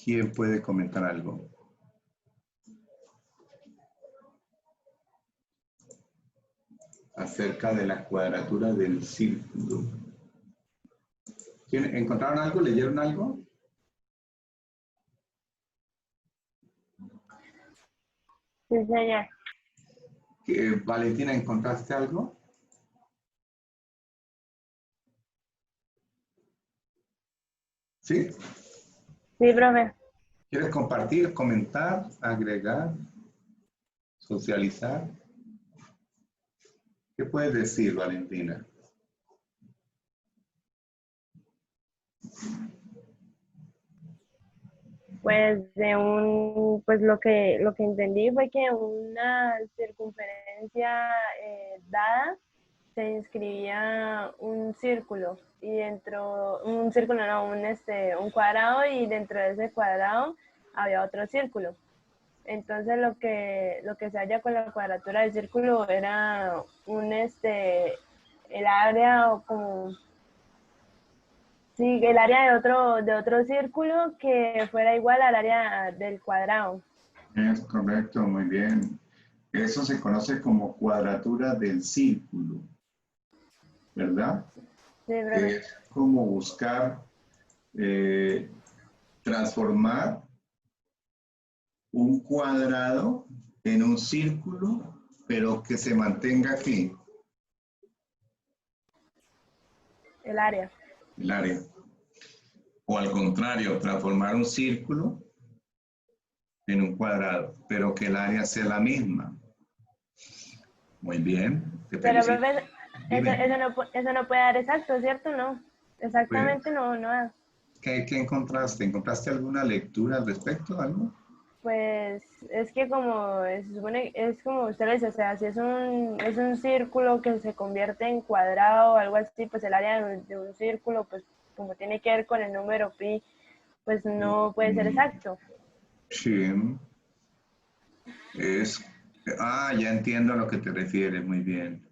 ¿Quién puede comentar algo? Acerca de la cuadratura del círculo. ¿Encontraron algo? ¿Leyeron algo? Sí, señor. Valentina, ¿encontraste algo? ¿Sí? Sí, profe. ¿Quieres compartir, comentar, agregar, socializar? ¿Qué puedes decir, Valentina? Pues pues lo que entendí fue que una circunferencia dada se inscribía un círculo y un círculo no, un cuadrado y dentro de ese cuadrado había otro círculo. Entonces lo que se halla con la cuadratura del círculo era el área o como, sí, el área de otro círculo que fuera igual al área del cuadrado. Es correcto, muy bien. Eso se conoce como cuadratura del círculo, ¿verdad? Sí, profe. Es como buscar transformar un cuadrado en un círculo, pero que se mantenga aquí, El área. el área. O al contrario, transformar un círculo en un cuadrado, pero que el área sea la misma. Muy bien, te Pero, felicito. profe, Dime, eso no puede dar exacto, ¿cierto? No. pues, Exactamente no da. ¿qué encontraste? ¿Encontraste alguna lectura al respecto? ¿Algo? Pues es que como se supone, es como usted lo dice, o sea, si es un círculo que se convierte en cuadrado o algo así, pues el área de un círculo, pues como tiene que ver con el número pi, pues no puede ser exacto. Sí, es... ya entiendo a lo que te refieres, muy bien.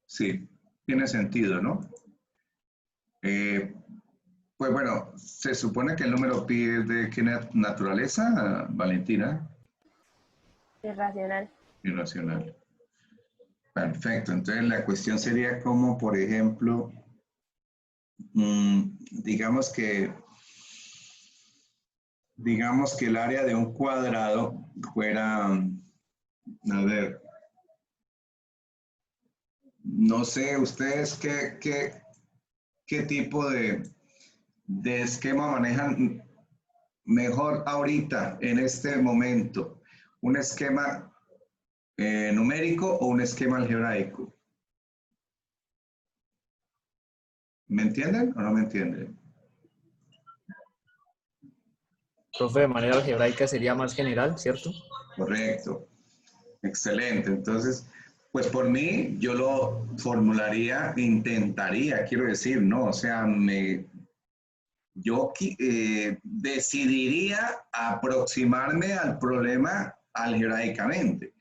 Sí, tiene sentido, ¿no? Eh, pues bueno, se supone que el número pi es de qué naturaleza, Valentina, Irracional. irracional. Perfecto, entonces la cuestión sería como, por ejemplo, digamos que el área de un cuadrado fuera, a ver, no sé, ustedes qué tipo de esquema manejan mejor ahorita, en este momento. ¿Un esquema numérico o un esquema algebraico? ¿Me entienden o no me entienden? Profe, de manera algebraica sería más general, ¿cierto? Correcto. Excelente. Entonces, pues por mí yo lo formularía, intentaría, quiero decir, ¿no? O sea, yo decidiría aproximarme al problema algebraicamente.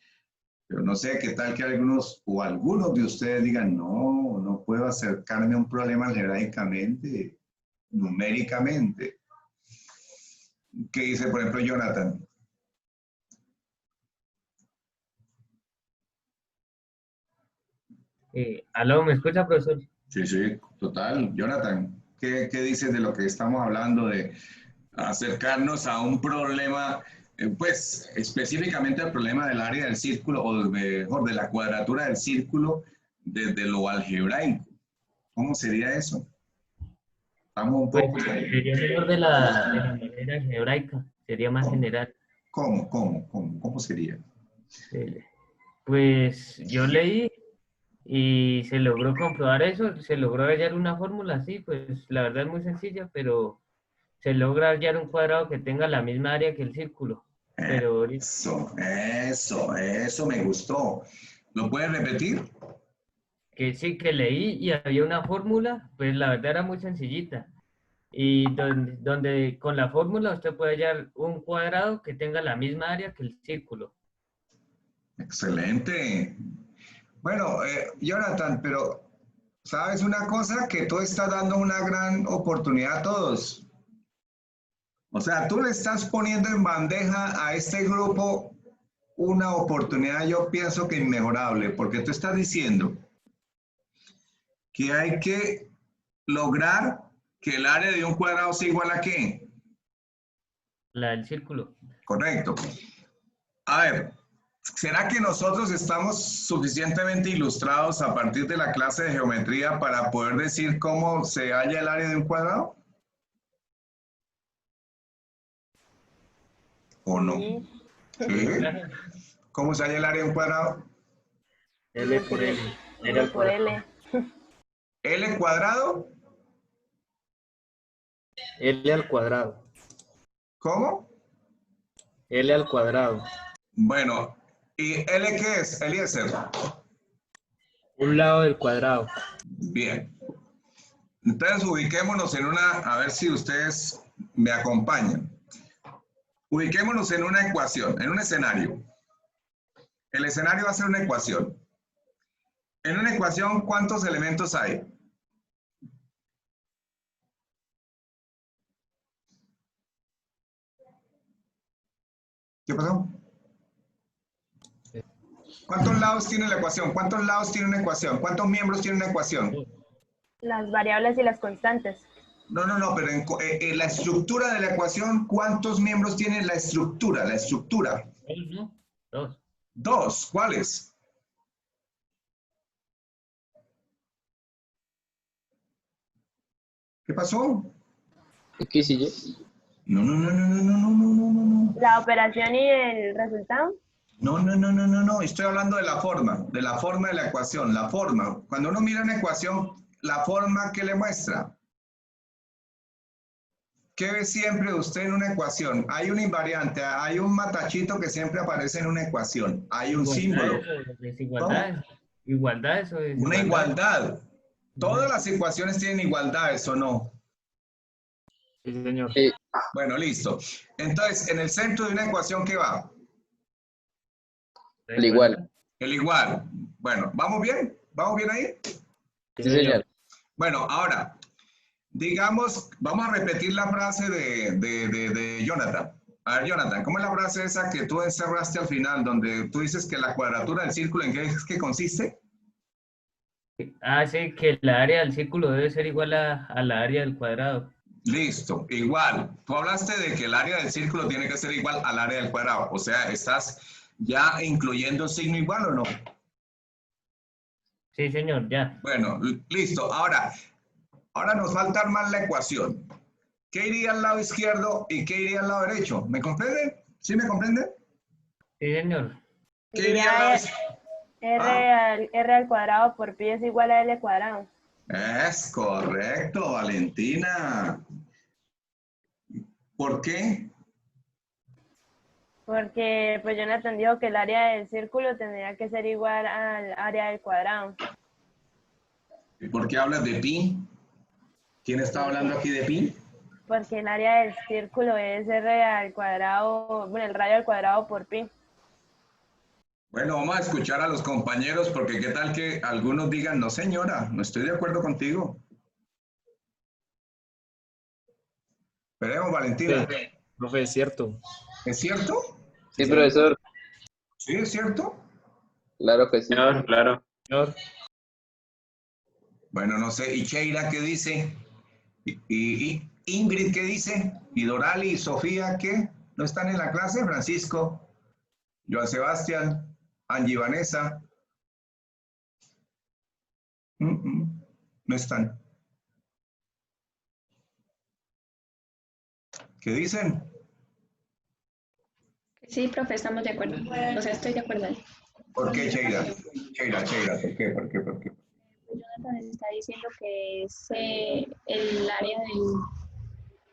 Pero no sé qué tal que algunos o algunos de ustedes digan, no, no puedo acercarme a un problema algebraicamente, numéricamente. ¿Qué dice, por ejemplo, Jonathan? ¿Aló, me escucha, profesor? Sí, sí, total. Jonathan, ¿qué dices de lo que estamos hablando de acercarnos a un problema, pues específicamente al problema del área del círculo, o mejor, de la cuadratura del círculo desde lo algebraico? ¿Cómo sería eso? Estamos un Pues poco... sería mejor de la manera algebraica, sería más ¿Cómo? general. ¿Cómo sería? Eh, Pues yo leí y se logró comprobar eso, se logró hallar una fórmula así, pues la verdad es muy sencilla, pero se logra hallar un cuadrado que tenga la misma área que el círculo. Pero ahorita Eso me gustó. ¿Lo puedes repetir? que sí que leí y había una fórmula, pues la verdad era muy sencillita. Y donde con la fórmula usted puede hallar un cuadrado que tenga la misma área que el círculo. Excelente. Bueno, Jonathan, pero ¿sabes una cosa? Que tú estás dando una gran oportunidad a todos. O sea, tú le estás poniendo en bandeja a este grupo una oportunidad, yo pienso que inmejorable, porque tú estás diciendo que hay que lograr que el área de un cuadrado sea igual a ¿qué? La del círculo. Correcto. A ver, ¿será que nosotros estamos suficientemente ilustrados a partir de la clase de geometría para poder decir cómo se halla el área de un cuadrado? ¿O no? Sí, ¿Sí? Claro. ¿Cómo se halla el área de un cuadrado? L por L. L al por cuadrado. L. L cuadrado, L al cuadrado. ¿cómo? L al cuadrado. Bueno, ¿y L qué es, Eliezer? Un lado del cuadrado. Bien. Entonces ubiquémonos en una, a ver si ustedes me acompañan. Ubiquémonos en una ecuación, en un escenario. El escenario va a ser una ecuación. En una ecuación, ¿cuántos elementos hay? ¿Qué pasó? ¿Cuántos lados tiene la ecuación? ¿Cuántos lados tiene una ecuación? ¿Cuántos miembros tiene una ecuación? Las variables y las constantes. No, pero en la estructura de la ecuación, ¿cuántos miembros tiene la estructura? La estructura. Dos, ¿no? Dos. Dos. ¿Cuáles? ¿Qué pasó? X y Y. No. La operación y el resultado. No. Estoy hablando de la forma de la ecuación, la forma. Cuando uno mira una ecuación, la forma que le muestra. ¿Qué ve siempre usted en una ecuación? Hay un invariante, hay un matachito que siempre aparece en una ecuación. Hay un símbolo. Desigualdades. Igualdades o Una desigualdades. igualdad. Todas las ecuaciones tienen igualdades, ¿o no? Sí, señor. Bueno, listo. Entonces, en el centro de una ecuación, ¿qué va? El igual. El igual. Bueno, ¿vamos bien? ¿Vamos bien ahí? Sí, señor. Bueno, ahora, digamos, vamos a repetir la frase de Jonathan. A ver, Jonathan, ¿cómo es la frase esa que tú encerraste al final, donde tú dices que la cuadratura del círculo, ¿en qué es que consiste? Ah, sí, que la área del círculo debe ser igual a la área del cuadrado. Listo, igual. Tú hablaste de que el área del círculo tiene que ser igual al área del cuadrado. O sea, ¿estás ya incluyendo signo igual o no? Sí, señor, ya. Bueno, listo. Ahora nos falta armar la ecuación. ¿Qué iría al lado izquierdo y qué iría al lado derecho? ¿Me comprenden? ¿Sí me comprenden? Sí, señor. ¿Qué iría al lado izquierdo? R al cuadrado por pi es igual a L cuadrado. Es correcto, Valentina. ¿Por qué? Porque pues Jonathan dijo que el área del círculo tendría que ser igual al área del cuadrado. ¿Y por qué hablas de pi? ¿Quién está hablando aquí de pi? Porque el área del círculo es R al cuadrado, bueno, el radio al cuadrado por pi. Bueno, vamos a escuchar a los compañeros porque qué tal que algunos digan, no señora, no estoy de acuerdo contigo. Esperemos, Valentina. Profe, es cierto. ¿Es cierto? Sí, profesor. ¿Sí, es cierto? Claro que sí. Señor, claro. Señor, Bueno, no sé. ¿Y Cheira qué dice? ¿Y Ingrid qué dice? ¿Y Dorali y Sofía qué? ¿No están en la clase? Francisco, Joan Sebastián, Angie Vanessa. No están. ¿Qué dicen? Sí, profe, estamos de acuerdo. O sea, estoy de acuerdo. ¿Por qué, Cheira? Cheira, ¿por qué? Jonathan está diciendo que el área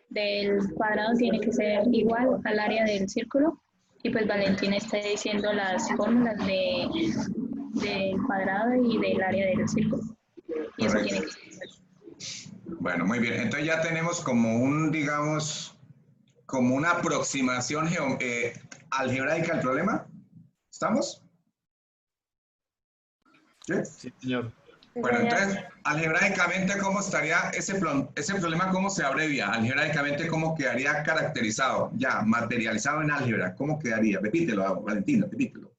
del cuadrado tiene que ser igual al área del círculo. Y pues Valentina está diciendo las fórmulas del cuadrado y del área del círculo. Y eso tiene que ser. Bueno, muy bien. Entonces ya tenemos como digamos, como una aproximación algebraica al problema. ¿Estamos? ¿Sí? sí, señor. Sí, Bueno, señor. entonces, algebraicamente, ¿cómo estaría ese problema? ¿Cómo se abrevia? Algebraicamente, ¿cómo quedaría caracterizado? Ya, materializado en álgebra. ¿Cómo quedaría? Repítelo, Valentina, repítelo.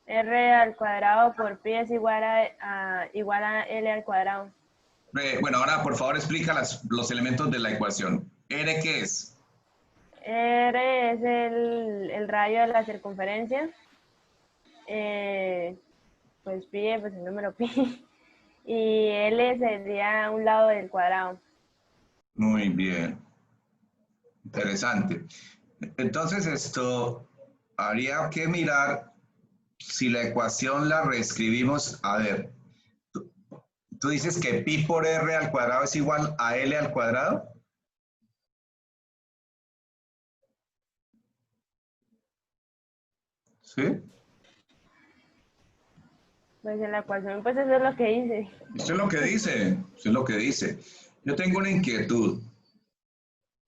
R al cuadrado por pi es igual a L al cuadrado. Bueno, ahora, por favor, explica los elementos de la ecuación. ¿R qué es? R es el radio de la circunferencia. Pues pi, pues el número pi. Y L sería un lado del cuadrado. Muy bien. Interesante. Entonces, esto habría que mirar si la ecuación la reescribimos. A ver, tú dices que pi por r al cuadrado es igual a l al cuadrado. ¿Sí? Pues en la ecuación, pues eso es lo que dice. Esto es lo que dice. Esto es lo que dice. Yo tengo una inquietud.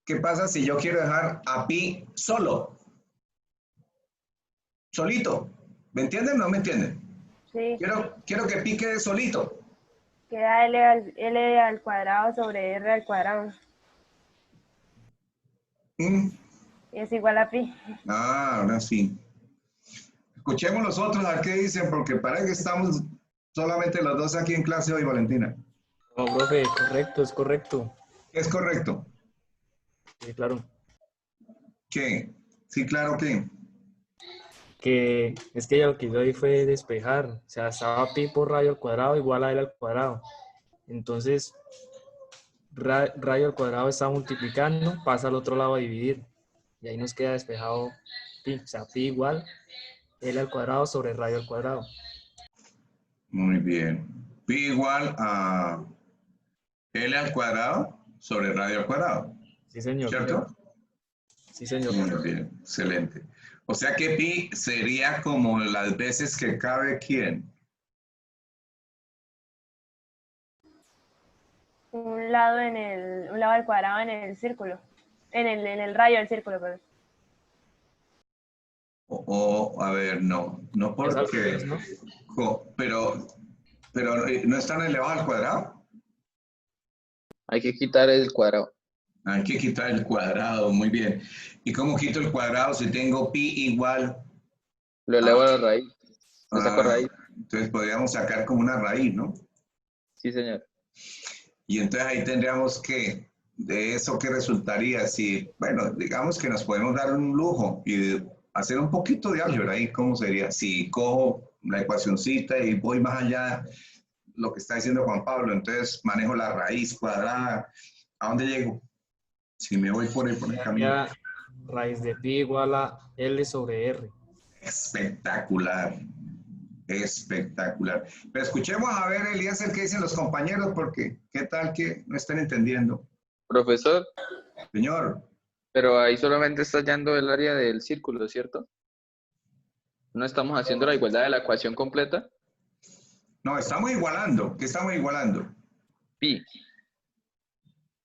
¿Qué pasa si yo quiero dejar a pi solo? Solito. ¿Me entienden o no me entienden? Sí, Quiero que pi quede solito. queda L al cuadrado sobre R al cuadrado. ¿Mm? Y es igual a pi. Ah, ahora sí. Escuchemos los otros a ver qué dicen, porque parece que estamos solamente los dos aquí en clase hoy, Valentina. No, profe, correcto, es correcto. ¿Es correcto? Sí, claro. ¿Qué? Sí, claro que. Que es que ella lo que hizo ahí fue despejar. O sea, estaba pi por radio al cuadrado igual a L al cuadrado. Entonces, radio al cuadrado está multiplicando, pasa al otro lado a dividir. Y ahí nos queda despejado pi. O sea, pi igual L al cuadrado sobre radio al cuadrado. Muy bien. Pi igual a L al cuadrado sobre radio al cuadrado. Sí, señor. ¿Cierto? Sí, señor. Muy bien, excelente. O sea que pi sería como las veces que cabe quién. Un lado del cuadrado en el círculo. En el radio del círculo, perdón. A ver, no Es al porque, revés, ¿no? pero no están elevado al cuadrado. Hay que quitar el cuadrado. Hay que quitar el cuadrado, muy bien. ¿Y cómo quito el cuadrado si tengo pi igual Lo elevo a la raíz. Le saco a... raíz. Entonces podríamos sacar como una raíz, ¿no? Sí, señor. Y entonces ahí tendríamos que, de eso, ¿qué resultaría? Si, bueno, digamos que nos podemos dar un lujo y hacer un poquito de álgebra ahí, ¿cómo sería? Si cojo la ecuacioncita y voy más allá, lo que está diciendo Juan Pablo, entonces manejo la raíz cuadrada, ¿a dónde llego? Si me voy por el camino. Ya raíz de pi igual a L sobre R. Espectacular, espectacular. Pero escuchemos a ver, Elías, el que dicen los compañeros, porque qué tal que no estén entendiendo. Profesor, Señor, pero ahí solamente está hallando el área del círculo, ¿cierto? No estamos haciendo la igualdad de la ecuación completa. no, estamos igualando. ¿Qué estamos igualando? Pi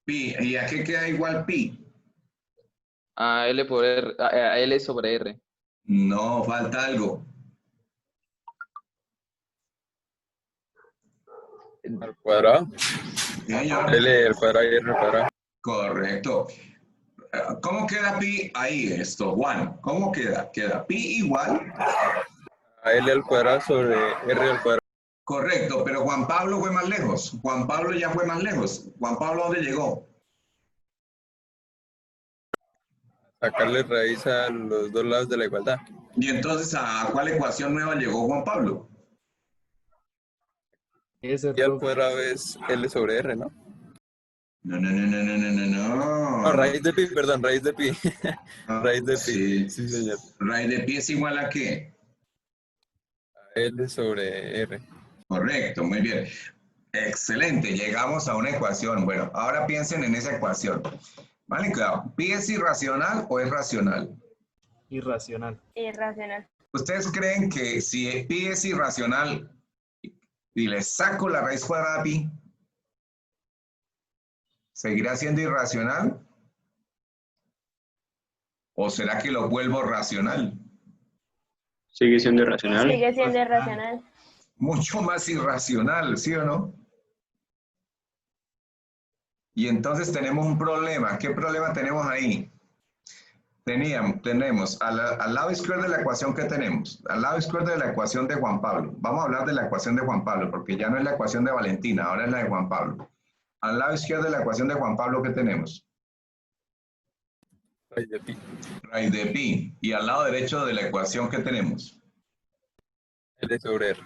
Pi. ¿Y a qué queda igual pi? a L por R, a L sobre R. No, falta algo. Al cuadrado. Sí, señor. L al cuadrado y R al cuadrado. Correcto. ¿Cómo queda pi ahí esto, Juan? ¿Cómo queda? Queda pi igual. A L al cuadrado sobre R al cuadrado. Correcto, pero Juan Pablo fue más lejos. Juan Pablo ya fue más lejos. Juan Pablo, ¿dónde llegó? Sacarle raíz a los dos lados de la igualdad. Y entonces, ¿a cuál ecuación nueva llegó Juan Pablo? Ese, Y al profe. cuadrado es L sobre R, ¿no? No, no, no, no, no, no, no. No, raíz de pi, perdón, raíz de pi. No. Raíz de pi. Sí. Sí, señor. Raíz de pi es igual a qué? A L sobre R. Correcto, muy bien. Excelente, llegamos a una ecuación. Bueno, ahora piensen en esa ecuación. Vale, cuidado. ¿Pi es irracional o es racional? Irracional. Irracional. ¿Ustedes creen que si pi es irracional y le saco la raíz cuadrada a pi, seguirá siendo irracional? ¿O será que lo vuelvo racional? Sigue siendo irracional. Sigue siendo irracional. mucho más irracional, ¿sí o no? Y entonces tenemos un problema. ¿Qué problema tenemos ahí? Tenemos al lado izquierdo de la ecuación que tenemos, al lado izquierdo de la ecuación de Juan Pablo. Vamos a hablar de la ecuación de Juan Pablo, porque ya no es la ecuación de Valentina, ahora es la de Juan Pablo. Al lado izquierdo de la ecuación de Juan Pablo, ¿qué tenemos? Raíz de pi. Raíz de pi. Y al lado derecho de la ecuación, ¿qué tenemos? L sobre R.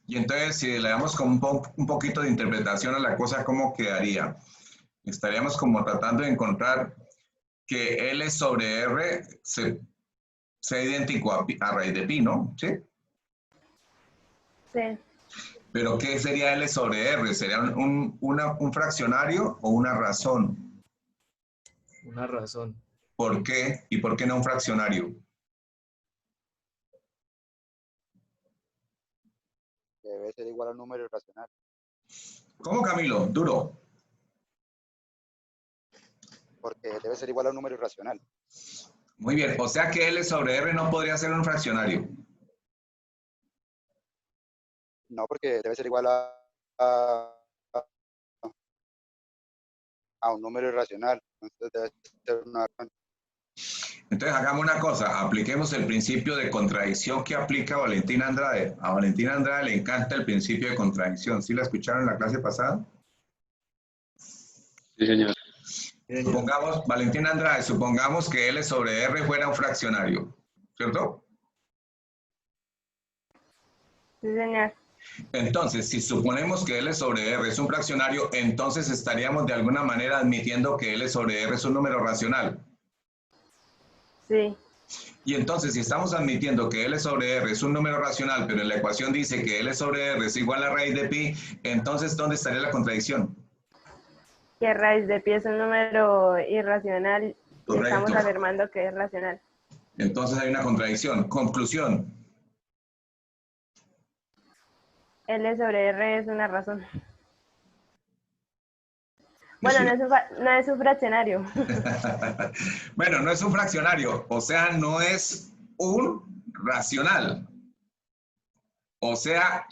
Y entonces, si le damos como un poquito de interpretación a la cosa, ¿cómo quedaría? Estaríamos como tratando de encontrar que L sobre R sea idéntico a raíz de pi, ¿no? ¿Sí? Sí. Pero ¿qué sería L sobre R? ¿Sería un fraccionario o una razón? Una razón. ¿Por qué? ¿Y por qué no un fraccionario? Debe ser igual a un número irracional. ¿Cómo, Camilo? Duro. Porque debe ser igual a un número irracional. Muy bien. O sea que L sobre R no podría ser un fraccionario. No, porque debe ser igual a, a un número irracional. Entonces debe ser una... Entonces hagamos una cosa, apliquemos el principio de contradicción que aplica Valentina Andrade. A Valentina Andrade le encanta el principio de contradicción. ¿Sí la escucharon en la clase pasada? Sí, señor. Supongamos, Valentina Andrade, supongamos que L sobre R fuera un fraccionario, ¿cierto? Sí, señor. Entonces, si suponemos que L sobre R es un fraccionario, entonces estaríamos de alguna manera admitiendo que L sobre R es un número racional. Sí. Y entonces, si estamos admitiendo que L sobre R es un número racional, pero en la ecuación dice que L sobre R es igual a raíz de pi, entonces, ¿dónde estaría la contradicción? Que raíz de pi es un número irracional y Correcto. estamos afirmando que es racional. Entonces hay una contradicción. Conclusión. L sobre R es una razón. Es Bueno, una- no es un fraccionario. Bueno, no es un fraccionario, o sea, no es un racional. O sea,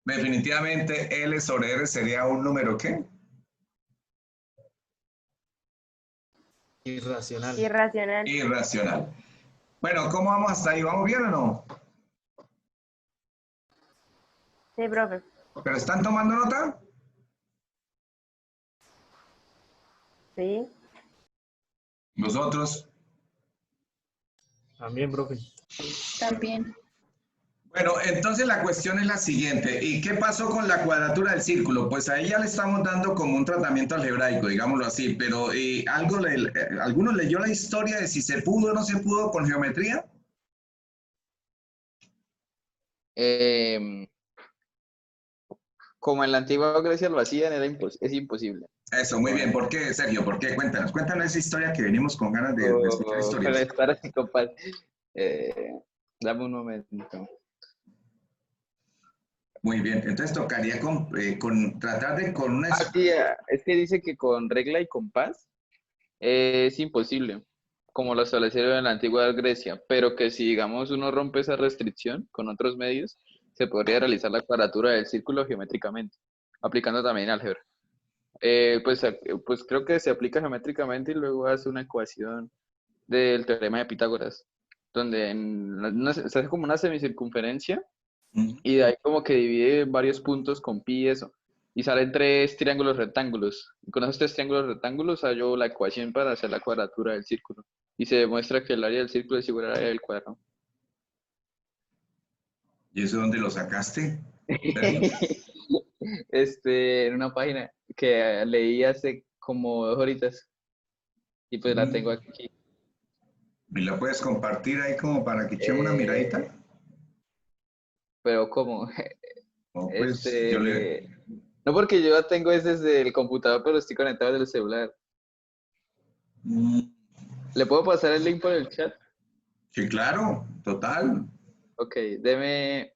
definitivamente L sobre R sería un número ¿qué? Irracional. Irracional. Irracional. Bueno, ¿cómo vamos hasta ahí? ¿Vamos bien o no? Sí, profe. ¿Pero están tomando nota? Sí. Nosotros. También, profe. También. Bueno, entonces la cuestión es la siguiente. ¿Y qué pasó con la cuadratura del círculo? Pues a ella le estamos dando como un tratamiento algebraico, digámoslo así, pero ¿alguno leyó la historia de si se pudo o no se pudo con geometría? Como en la antigua Grecia lo hacían, es imposible. Eso, muy bien. ¿Por qué, Sergio? ¿Por qué? Cuéntanos. Cuéntanos esa historia que venimos con ganas de escuchar Para historias. estar así, compadre. Dame un momento. Muy bien. Entonces tocaría tratar de con una... Sí, es que dice que con regla y compás es imposible, como lo establecieron en la antigua Grecia, pero que si, digamos, uno rompe esa restricción con otros medios, se podría realizar la cuadratura del círculo geométricamente, aplicando también álgebra. Pues creo que se aplica geométricamente y luego hace una ecuación del teorema de Pitágoras, donde se hace como una semicircunferencia y de ahí como que divide varios puntos con pi y eso. Y salen tres triángulos rectángulos. Y con esos tres triángulos rectángulos hallo la ecuación para hacer la cuadratura del círculo. Y se demuestra que el área del círculo es igual al área del cuadrado. ¿Y eso dónde lo sacaste? En una página que leí hace como 2 horitas. Y pues la tengo aquí. ¿Y la puedes compartir ahí como para que echemos una miradita? Pero ¿cómo? No, pues yo le... No, porque yo la tengo es desde el computador, pero estoy conectado desde el celular. ¿Le puedo pasar el link por el chat? Sí, claro, total. Ok, deme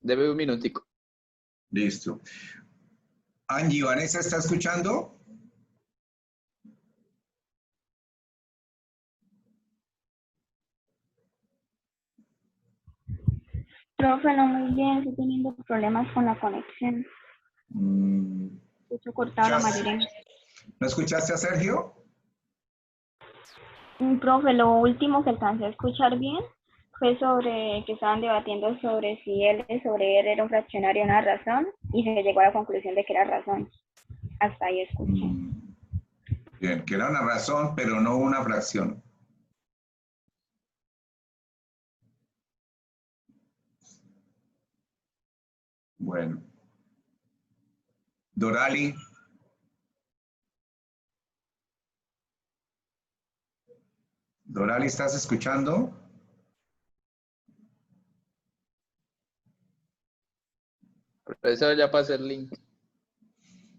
un minutico. Listo. Angie, ¿Vanessa está escuchando? Profe, no muy bien, estoy teniendo problemas con la conexión. Escucho cortado la mayoría. ¿No escuchaste a Sergio? Profe, lo último que alcancé a escuchar bien fue sobre que estaban debatiendo sobre si L sobre R era un fraccionario o una razón y se llegó a la conclusión de que era razón. Hasta ahí escuché. Bien, que era una razón, pero no una fracción. Bueno. Dorali. Dorali, ¿estás escuchando? Profesor, ya pasé el link.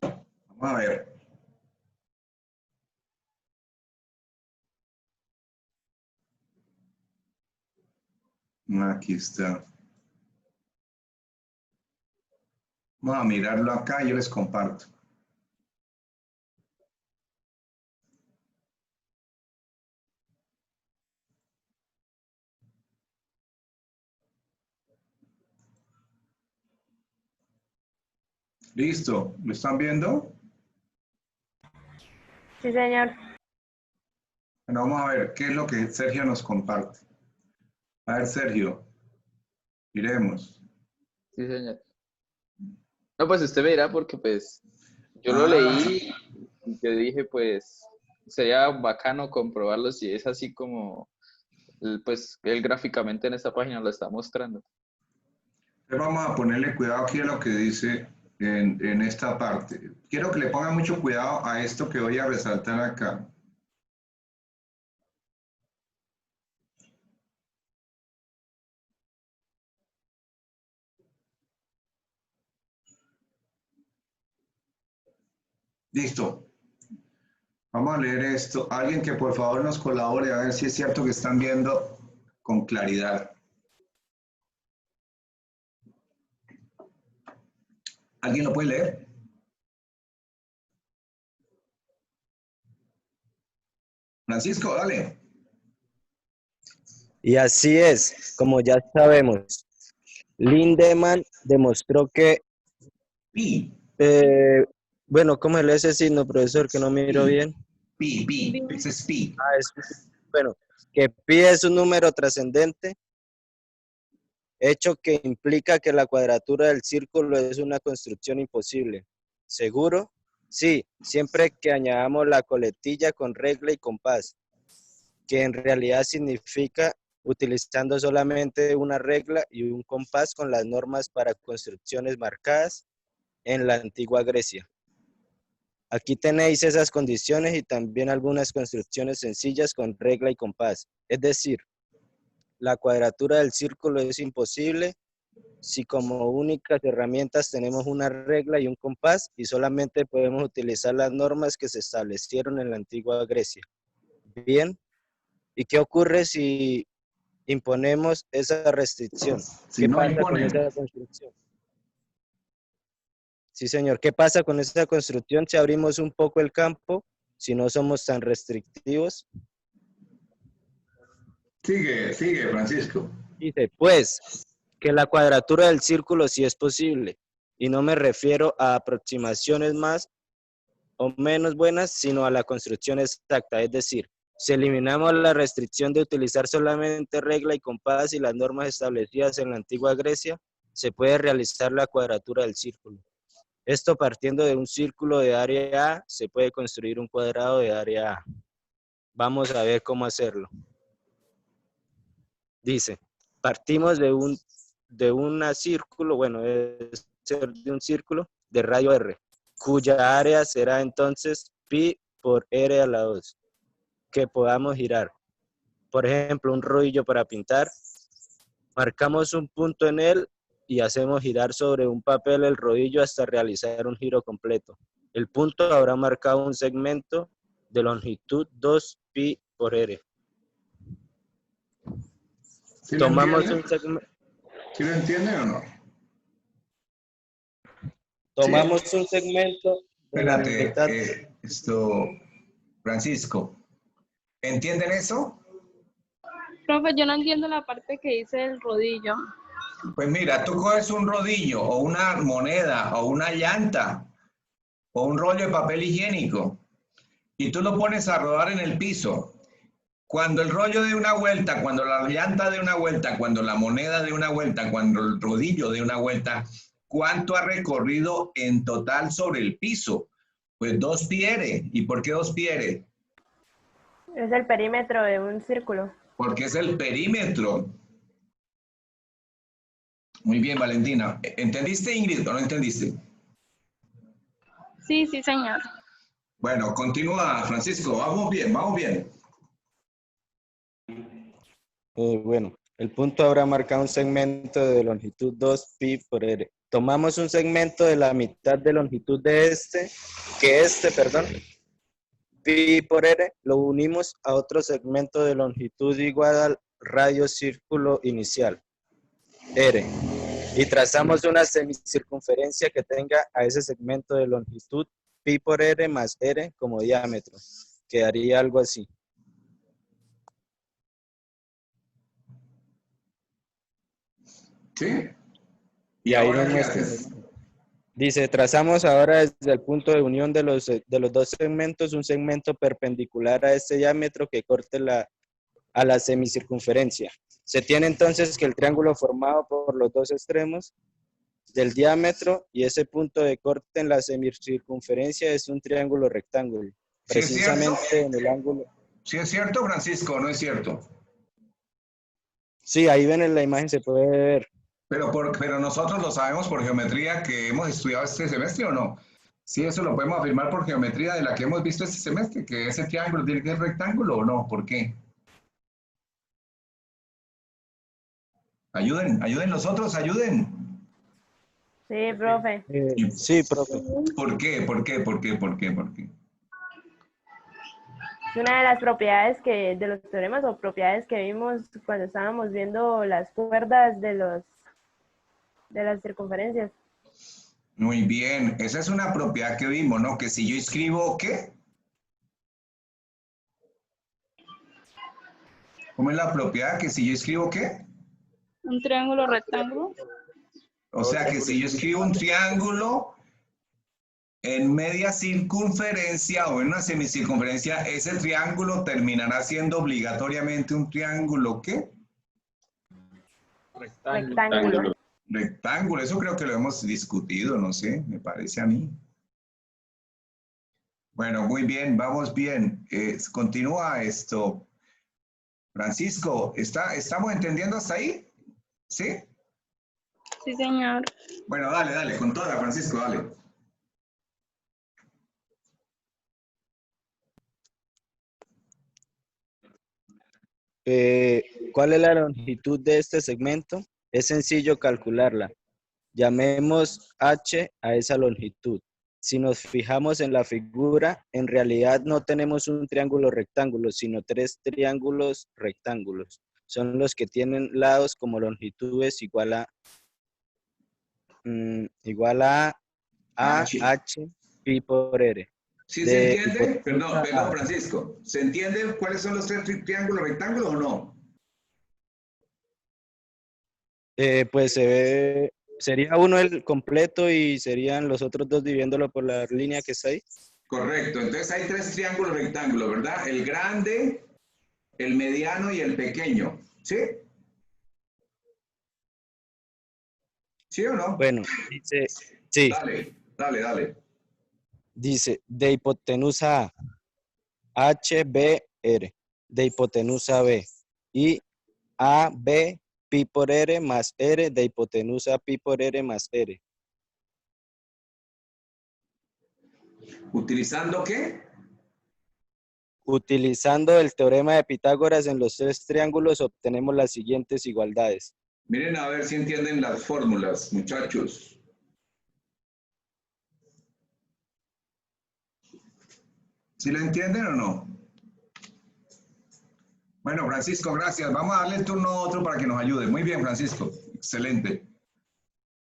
Vamos a ver. Aquí está. Vamos a mirarlo acá y yo les comparto. Listo, ¿lo están viendo? Sí, señor. Bueno, vamos a ver qué es lo que Sergio nos comparte. A ver, Sergio, miremos. Sí, señor. No, pues usted me dirá porque pues yo lo leí y que dije pues sería bacano comprobarlo si es así como pues él gráficamente en esta página lo está mostrando. Vamos a ponerle cuidado aquí a lo que dice en esta parte. Quiero que le pongan mucho cuidado a esto que voy a resaltar acá. Listo. Vamos a leer esto. Alguien que por favor nos colabore a ver si es cierto que están viendo con claridad. ¿Alguien lo puede leer? Francisco, dale. Y así es, como ya sabemos, Lindemann demostró que, bueno, ¿cómo es ese signo, profesor, que no miro bien? Pi, ese es pi. Bueno, que pi es un número trascendente, hecho que implica que la cuadratura del círculo es una construcción imposible. ¿Seguro? Sí, siempre que añadamos la coletilla con regla y compás, que en realidad significa utilizando solamente una regla y un compás con las normas para construcciones marcadas en la antigua Grecia. Aquí tenéis esas condiciones y también algunas construcciones sencillas con regla y compás. Es decir, la cuadratura del círculo es imposible si como únicas herramientas tenemos una regla y un compás y solamente podemos utilizar las normas que se establecieron en la antigua Grecia. Bien, ¿y qué ocurre si imponemos esa restricción? ¿Qué pasa con esa construcción? Sí, señor. ¿Qué pasa con esa construcción si abrimos un poco el campo, si no somos tan restrictivos? Sigue, Francisco. Dice, pues, que la cuadratura del círculo sí es posible. Y no me refiero a aproximaciones más o menos buenas, sino a la construcción exacta. Es decir, si eliminamos la restricción de utilizar solamente regla y compás y las normas establecidas en la antigua Grecia, se puede realizar la cuadratura del círculo. Esto partiendo de un círculo de área A, se puede construir un cuadrado de área A. Vamos a ver cómo hacerlo. Dice, partimos de un círculo, bueno, es de un círculo de radio R, cuya área será entonces pi por r a la 2, que podamos girar. Por ejemplo, un rodillo para pintar. Marcamos un punto en él y hacemos girar sobre un papel el rodillo hasta realizar un giro completo. El punto habrá marcado un segmento de longitud 2 pi por r. ¿Sí Tomamos un segmento. ¿Sí lo entienden o no? Tomamos un segmento de la mitad. Francisco, ¿entienden eso? Profe, yo no entiendo la parte que dice el rodillo. Pues mira, tú coges un rodillo o una moneda o una llanta o un rollo de papel higiénico y tú lo pones a rodar en el piso. Cuando el rollo de una vuelta, cuando la llanta de una vuelta, cuando la moneda de una vuelta, cuando el rodillo de una vuelta, ¿cuánto ha recorrido en total sobre el piso? Pues 2 pi. ¿Y por qué 2 pi? Es el perímetro de un círculo. Porque es el perímetro. Muy bien, Valentina. ¿Entendiste, Ingrid, o no entendiste? Sí, sí, señor. Bueno, continúa, Francisco. Vamos bien, vamos bien. Bueno, el punto habrá marcado un segmento de longitud 2 pi por r. Tomamos un segmento de la mitad de longitud de pi por r, lo unimos a otro segmento de longitud igual al radio círculo inicial, r, y trazamos una semicircunferencia que tenga a ese segmento de longitud pi por r más r como diámetro. Quedaría algo así. ¿Sí? Y ahí nos muestra. Dice, trazamos ahora desde el punto de unión de los dos segmentos un segmento perpendicular a este diámetro que corte a la semicircunferencia. Se tiene entonces que el triángulo formado por los dos extremos del diámetro y ese punto de corte en la semicircunferencia es un triángulo rectángulo. ¿Sí precisamente en el ángulo. ¿Sí es cierto, Francisco, o no es cierto? Sí, ahí ven en la imagen, se puede ver. Pero nosotros lo sabemos por geometría que hemos estudiado este semestre, ¿o no? Sí, eso lo podemos afirmar por geometría de la que hemos visto este semestre, que ese triángulo tiene que ser rectángulo, ¿o no? ¿Por qué? Ayuden los otros, ayuden. Sí, profe. Sí, profe. ¿Por qué? Es una de las propiedades de los teoremas o propiedades que vimos cuando estábamos viendo las cuerdas de las circunferencias. Muy bien, esa es una propiedad que vimos, ¿no? Que si yo escribo, ¿qué? ¿Cómo es la propiedad? Que si yo escribo, ¿qué? Un triángulo rectángulo. O sea que si yo escribo un triángulo en media circunferencia o en una semicircunferencia, ese triángulo terminará siendo obligatoriamente un triángulo, ¿qué? Rectángulo. Rectángulo, eso creo que lo hemos discutido, no sé, me parece a mí. Bueno, muy bien, vamos bien. Continúa esto. Francisco, ¿estamos entendiendo hasta ahí? ¿Sí? Sí, señor. Bueno, dale, con toda, Francisco, dale. ¿Cuál es la longitud de este segmento? Es sencillo calcularla. Llamemos h a esa longitud. Si nos fijamos en la figura, en realidad no tenemos un triángulo rectángulo, sino 3 triángulos rectángulos. Son los que tienen lados como longitudes igual a h pi por r. ¿Sí se entiende? Perdón, Francisco. ¿Se entiende cuáles son los 3 triángulos rectángulos o no? Pues se ve, sería uno el completo y serían los otros dos dividiéndolo por la línea que está ahí. Correcto, entonces hay 3 triángulos rectángulos, ¿verdad? El grande, el mediano y el pequeño, ¿sí? ¿Sí o no? Bueno, dice, sí. Dale. Dice, de hipotenusa A, H, B, R, de hipotenusa B, y A, B, pi por R más R, de hipotenusa pi por R más R. ¿Utilizando qué? Utilizando el teorema de Pitágoras en los 3 triángulos obtenemos las siguientes igualdades. Miren a ver si entienden las fórmulas, muchachos. ¿Sí lo entienden o no? Bueno, Francisco, gracias. Vamos a darle el turno a otro para que nos ayude. Muy bien, Francisco. Excelente.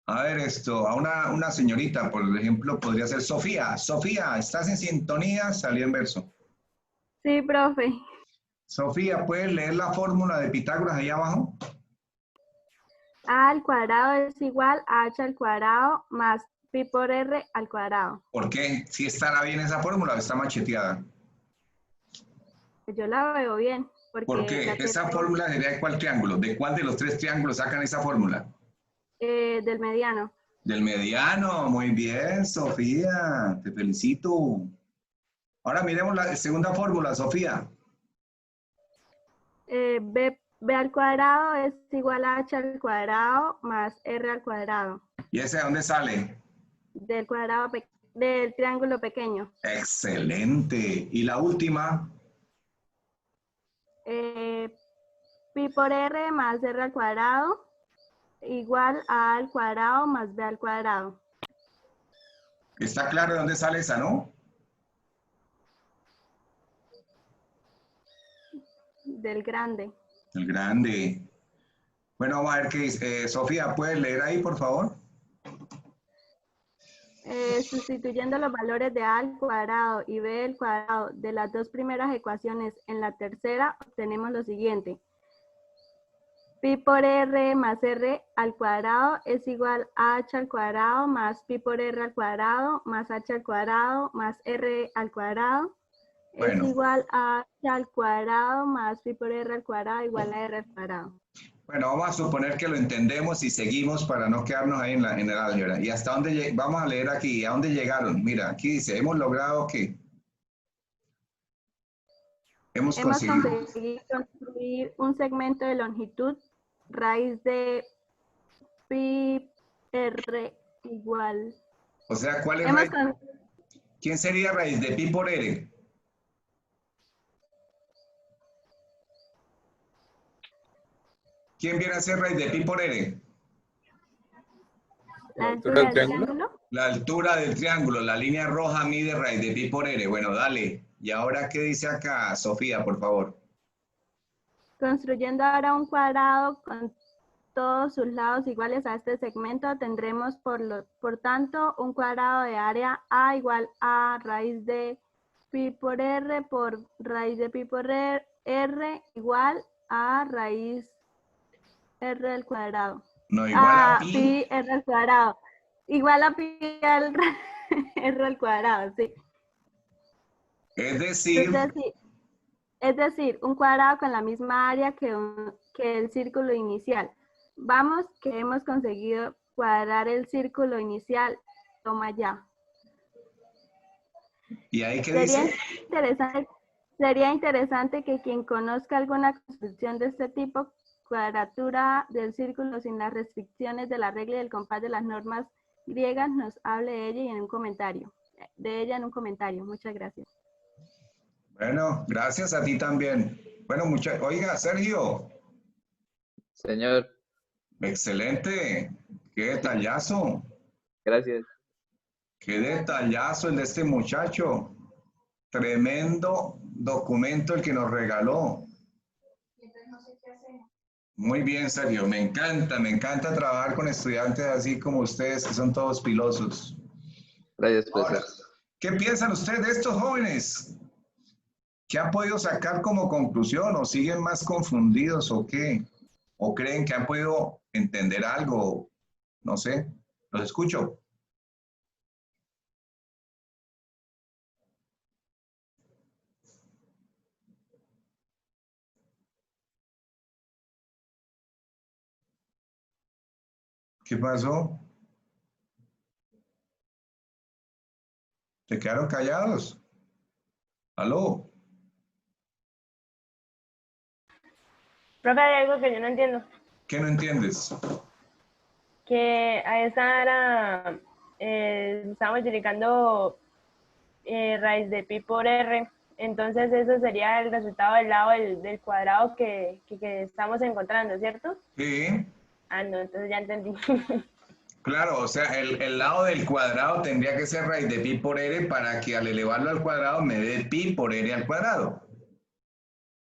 A ver esto, a una señorita, por ejemplo, podría ser Sofía. Sofía, ¿estás en sintonía? Salió en verso. Sí, profe. Sofía, ¿puedes leer la fórmula de Pitágoras ahí abajo? A al cuadrado es igual a H al cuadrado más pi por R al cuadrado. ¿Por qué? ¿Si estará bien esa fórmula o está macheteada? Pues yo la veo bien. ¿Por Porque qué? ¿Esa fórmula sería de cuál triángulo? ¿De cuál de los 3 triángulos sacan esa fórmula? del mediano. Del mediano. Muy bien, Sofía. Te felicito. Ahora miremos la segunda fórmula, Sofía. B al cuadrado es igual a H al cuadrado más R al cuadrado. ¿Y ese de dónde sale? Del cuadrado del triángulo pequeño. Excelente. ¿Y la última? Pi por R más R al cuadrado igual a al cuadrado más B al cuadrado. Está claro de dónde sale esa, ¿no? Del grande. El grande. Bueno, vamos a ver qué dice. Sofía, ¿puedes leer ahí, por favor? Sustituyendo los valores de A al cuadrado y B al cuadrado de las dos primeras ecuaciones en la tercera, obtenemos lo siguiente. Pi por R más R al cuadrado es igual a H al cuadrado más pi por R al cuadrado más H al cuadrado más R al cuadrado. Bueno. Es igual a H al cuadrado más pi por R al cuadrado igual a R al cuadrado. Bueno, vamos a suponer que lo entendemos y seguimos para no quedarnos ahí en el álgebra. ¿Y hasta dónde vamos a leer aquí? ¿A dónde llegaron? Mira, aquí dice, hemos logrado que... Hemos conseguido construir un segmento de longitud raíz de pi r igual. O sea, ¿cuál es raíz? ¿Quién sería raíz de pi por r? ¿Quién viene a ser raíz de pi por r? La altura del triángulo. La altura del triángulo, la línea roja mide raíz de pi por r. Bueno, dale. ¿Y ahora qué dice acá, Sofía, por favor? Construyendo ahora un cuadrado con todos sus lados iguales a este segmento, tendremos por tanto un cuadrado de área A igual a raíz de pi por r por raíz de pi por r igual a raíz r al cuadrado. No, igual a pi r al cuadrado. Igual a pi al r al cuadrado, sí. Es decir, un cuadrado con la misma área que el círculo inicial. Vamos, que hemos conseguido cuadrar el círculo inicial. Toma ya. ¿Y ahí qué dice? Sería interesante que quien conozca alguna construcción de este tipo, cuadratura del círculo sin las restricciones de la regla y del compás de las normas griegas, nos hable de ella en un comentario. Muchas gracias. Bueno, gracias a ti también. Bueno, oiga, Sergio. Señor. Excelente. Qué detallazo. Gracias. Qué detallazo el de este muchacho. Tremendo documento el que nos regaló. Muy bien, Sergio. Me encanta trabajar con estudiantes así como ustedes, que son todos pilosos. Gracias, profesor. Ahora, ¿qué piensan ustedes de estos jóvenes? ¿Qué han podido sacar como conclusión? ¿O siguen más confundidos o qué? ¿O creen que han podido entender algo? No sé. Los escucho. ¿Qué pasó? ¿Se quedaron callados? ¿Aló? Profe, hay algo que yo no entiendo. ¿Qué no entiendes? Que a esa hora estamos utilizando raíz de pi por r. Entonces eso sería el resultado del lado del cuadrado que estamos encontrando, ¿cierto? Sí. Ah, no, entonces ya entendí. Claro, o sea, el lado del cuadrado tendría que ser raíz de pi por r para que al elevarlo al cuadrado me dé pi por r al cuadrado.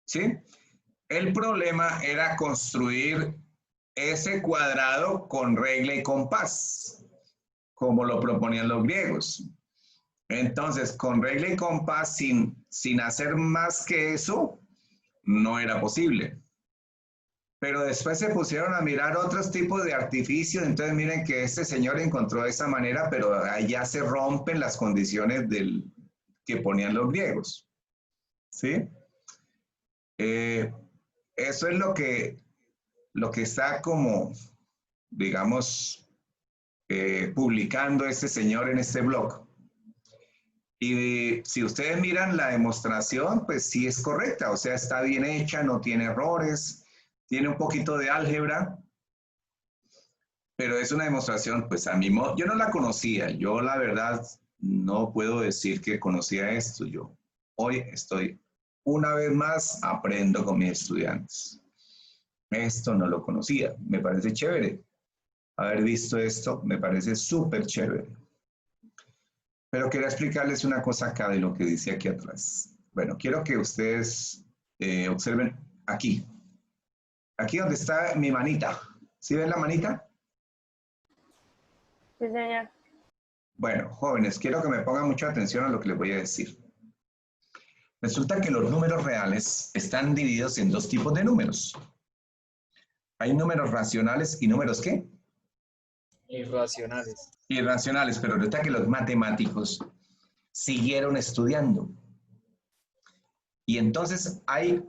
¿Sí? El problema era construir ese cuadrado con regla y compás, como lo proponían los griegos. Entonces, con regla y compás, sin hacer más que eso, no era posible. Pero después se pusieron a mirar otros tipos de artificios, entonces miren que este señor encontró de esa manera, pero allá se rompen las condiciones que ponían los griegos. ¿Sí? Eso es lo que está como, digamos, publicando este señor en este blog. Y si ustedes miran la demostración, pues sí es correcta, o sea, está bien hecha, no tiene errores, tiene un poquito de álgebra, pero es una demostración, pues a mi modo, yo no la conocía, yo la verdad no puedo decir que conocía esto, yo hoy estoy una vez más aprendo con mis estudiantes. Esto no lo conocía, me parece chévere. Haber visto esto me parece súper chévere. Pero quiero explicarles una cosa acá de lo que dice aquí atrás. Bueno, quiero que ustedes observen aquí. Aquí donde está mi manita. ¿Sí ven la manita? Sí, señor. Bueno, jóvenes, quiero que me pongan mucha atención a lo que les voy a decir. Resulta que los números reales están divididos en dos tipos de números. Hay números racionales y números ¿qué? Irracionales. Irracionales, pero resulta que los matemáticos siguieron estudiando. Y entonces hay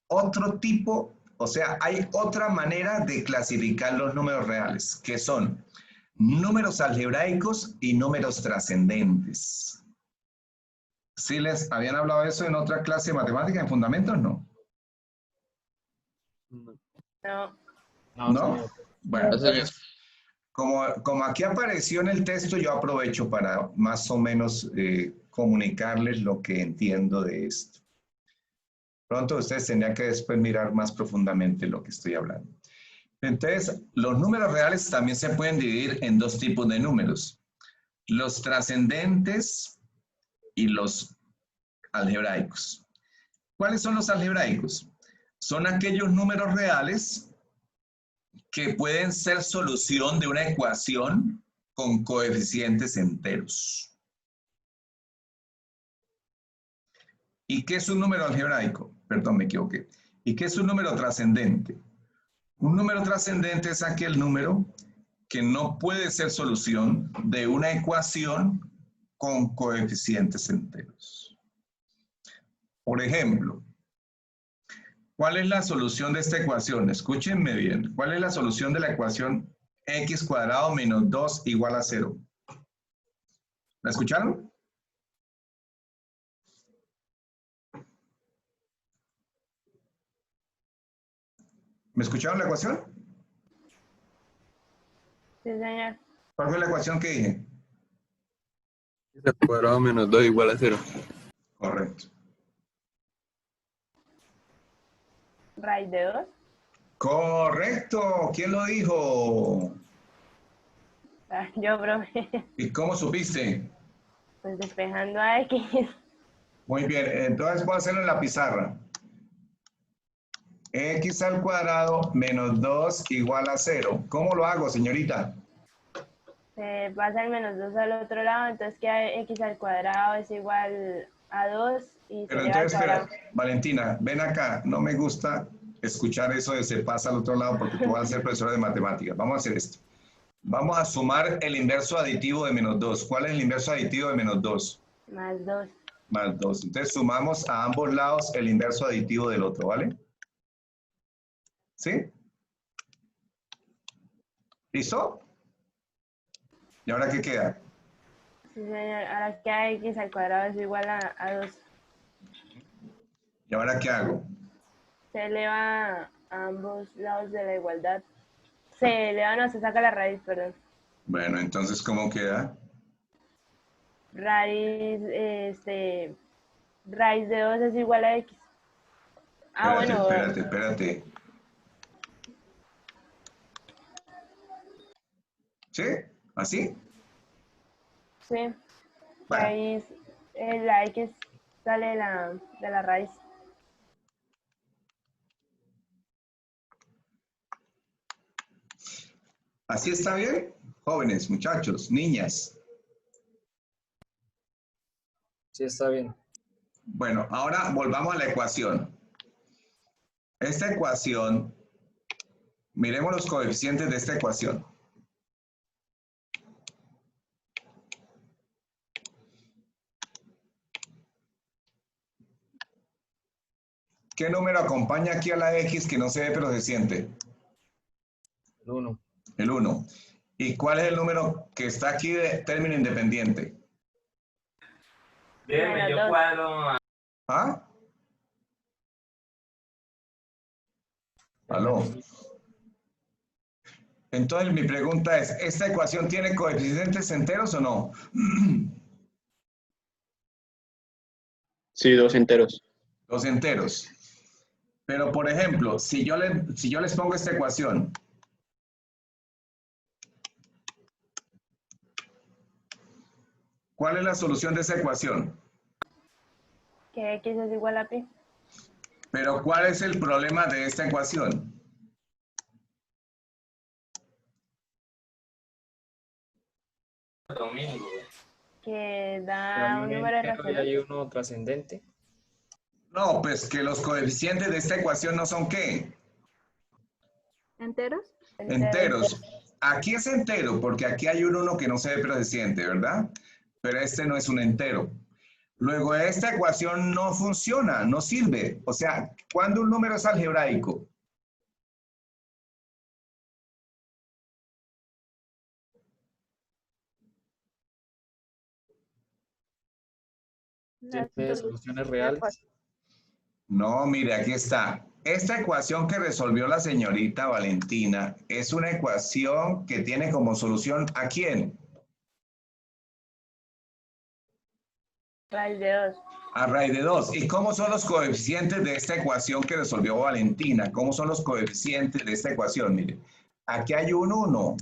otro tipo, o sea, hay otra manera de clasificar los números reales, que son números algebraicos y números trascendentes. ¿Sí les habían hablado de eso en otra clase de matemática, en fundamentos? No. No. ¿No? Bueno, entonces, como aquí apareció en el texto, yo aprovecho para más o menos comunicarles lo que entiendo de esto. Pronto ustedes tendrían que después mirar más profundamente lo que estoy hablando. Entonces, los números reales también se pueden dividir en dos tipos de números. Los trascendentes y los algebraicos. ¿Cuáles son los algebraicos? Son aquellos números reales que pueden ser solución de una ecuación con coeficientes enteros. ¿Y qué es un número algebraico? Perdón, me equivoqué. ¿Y qué es un número trascendente? Un número trascendente es aquel número que no puede ser solución de una ecuación con coeficientes enteros. Por ejemplo, ¿cuál es la solución de esta ecuación? Escúchenme bien. ¿Cuál es la solución de la ecuación x cuadrado menos 2 igual a 0? ¿La escucharon? ¿Me escucharon la ecuación? Sí, señor. ¿Cuál fue la ecuación que dije? X al cuadrado menos 2 igual a 0. Correcto. ¿Raíz de 2? Correcto. ¿Quién lo dijo? Ah, yo, profe. ¿Y cómo supiste? Pues despejando a X. Muy bien. Entonces voy a hacerlo en la pizarra. X al cuadrado menos 2 igual a 0. ¿Cómo lo hago, señorita? Se pasa el menos 2 al otro lado, entonces queda X al cuadrado es igual a 2 y Pero se lleva al entonces, cuadrado. espera, Valentina, ven acá. No me gusta escuchar eso de se pasa al otro lado porque tú vas a ser profesora de matemáticas. Vamos a hacer esto. Vamos a sumar el inverso aditivo de menos 2. ¿Cuál es el inverso aditivo de menos 2? Más 2. Más 2. Entonces sumamos a ambos lados el inverso aditivo del otro, ¿vale? ¿Sí? ¿Listo? ¿Y ahora qué queda? Sí, señor. Ahora queda X al cuadrado es igual a 2. ¿Y ahora qué hago? Se eleva a ambos lados de la igualdad. Se eleva, no, se saca la raíz, perdón. Bueno, entonces, ¿cómo queda? Raíz, raíz de 2 es igual a X. Ah, Espérate, bueno. espérate. ¿Sí? ¿Así? Sí. Bueno. Raíz, la X sale de la raíz. ¿Así está bien? Jóvenes, muchachos, niñas. Sí, está bien. Bueno, ahora volvamos a la ecuación. Esta ecuación Miremos los coeficientes de esta ecuación. ¿Qué número acompaña aquí a la X que no se ve pero se siente? El 1. El 1. ¿Y cuál es el número que está aquí de término independiente? Déjeme, yo cuadro. ¿Ah? ¿Aló? Entonces mi pregunta es, ¿esta ecuación tiene coeficientes enteros o no? Sí, 2 enteros. 2 enteros. Pero, por ejemplo, si yo les pongo esta ecuación, ¿cuál es la solución de esa ecuación? Que X es igual a pi. Pero, ¿cuál es el problema de esta ecuación? Domingo. Que da un número irracional. ¿Hay uno trascendente? No, pues que los coeficientes de esta ecuación no son ¿qué? ¿Enteros? Enteros. Aquí es entero porque aquí hay un 1 que no se ve pero se siente, ¿verdad? Pero este no es un entero. Luego, esta ecuación no funciona, no sirve. O sea, ¿cuándo un número es algebraico? ¿Tiene soluciones reales? No, mire, aquí está. Esta ecuación que resolvió la señorita Valentina es una ecuación que tiene como solución ¿a quién? Raíz de 2. A raíz de 2. ¿Y cómo son los coeficientes de esta ecuación que resolvió Valentina? ¿Cómo son los coeficientes de esta ecuación? Mire, aquí hay un 1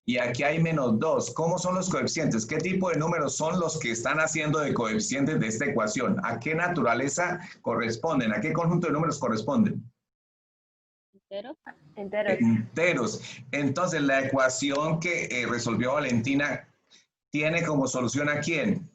y aquí hay menos 2. ¿Cómo son los coeficientes? ¿Qué tipo de números son los que están haciendo de coeficientes de esta ecuación? ¿A qué naturaleza corresponden? ¿A qué conjunto de números corresponden? Enteros. Enteros. Entonces, la ecuación que resolvió Valentina tiene como solución ¿a quién?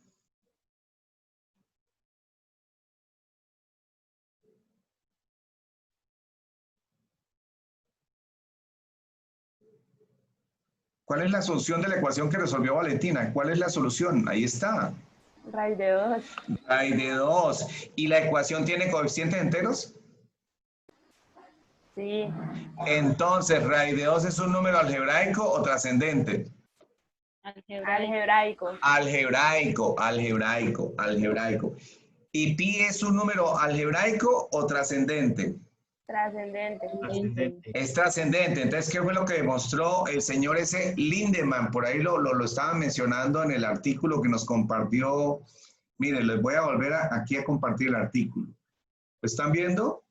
¿Cuál es la solución de la ecuación que resolvió Valentina? ¿Cuál es la solución? Ahí está. Raíz de 2. Raíz de 2. ¿Y la ecuación tiene coeficientes enteros? Sí. Entonces, raíz de 2 es un número algebraico o trascendente. Algebraico. Algebraico. ¿Y pi es un número algebraico o trascendente? Trascendente. Es trascendente. Entonces, ¿qué fue lo que demostró el señor ese Lindemann? Por ahí lo estaban mencionando en el artículo que nos compartió. Miren, les voy a volver aquí a compartir el artículo. ¿Lo están viendo?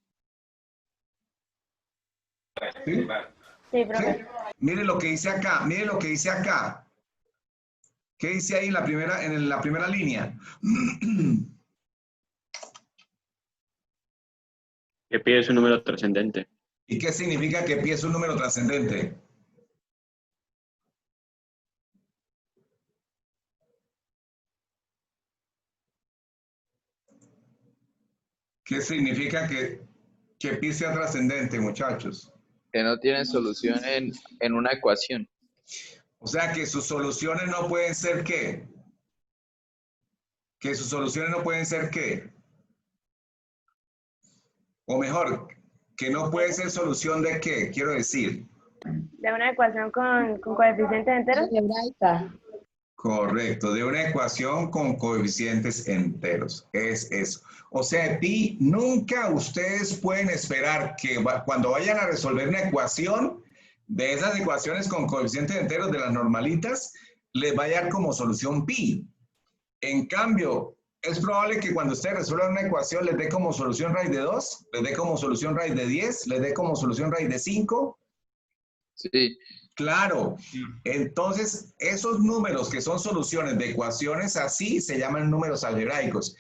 ¿Sí? Sí, profe. ¿Sí? Miren lo que dice acá. Miren lo que dice acá. ¿Qué dice ahí en la primera línea? Que pi es un número trascendente. ¿Y qué significa que pi es un número trascendente? ¿Qué significa que pi sea trascendente, muchachos? Que no tienen solución en una ecuación. O sea, que sus soluciones no pueden ser ¿qué? Que sus soluciones no pueden ser ¿qué? O mejor, que no puede ser solución de ¿qué? Quiero decir. De una ecuación con coeficientes enteros. Algebraica. Correcto, de una ecuación con coeficientes enteros. Es eso. O sea, pi, nunca ustedes pueden esperar que cuando vayan a resolver una ecuación, de esas ecuaciones con coeficientes enteros de las normalitas, les va a dar como solución pi. En cambio, es probable que cuando ustedes resuelvan una ecuación les dé como solución raíz de 2, les dé como solución raíz de 10, les dé como solución raíz de 5. Sí. Claro. Entonces, esos números que son soluciones de ecuaciones así se llaman números algebraicos.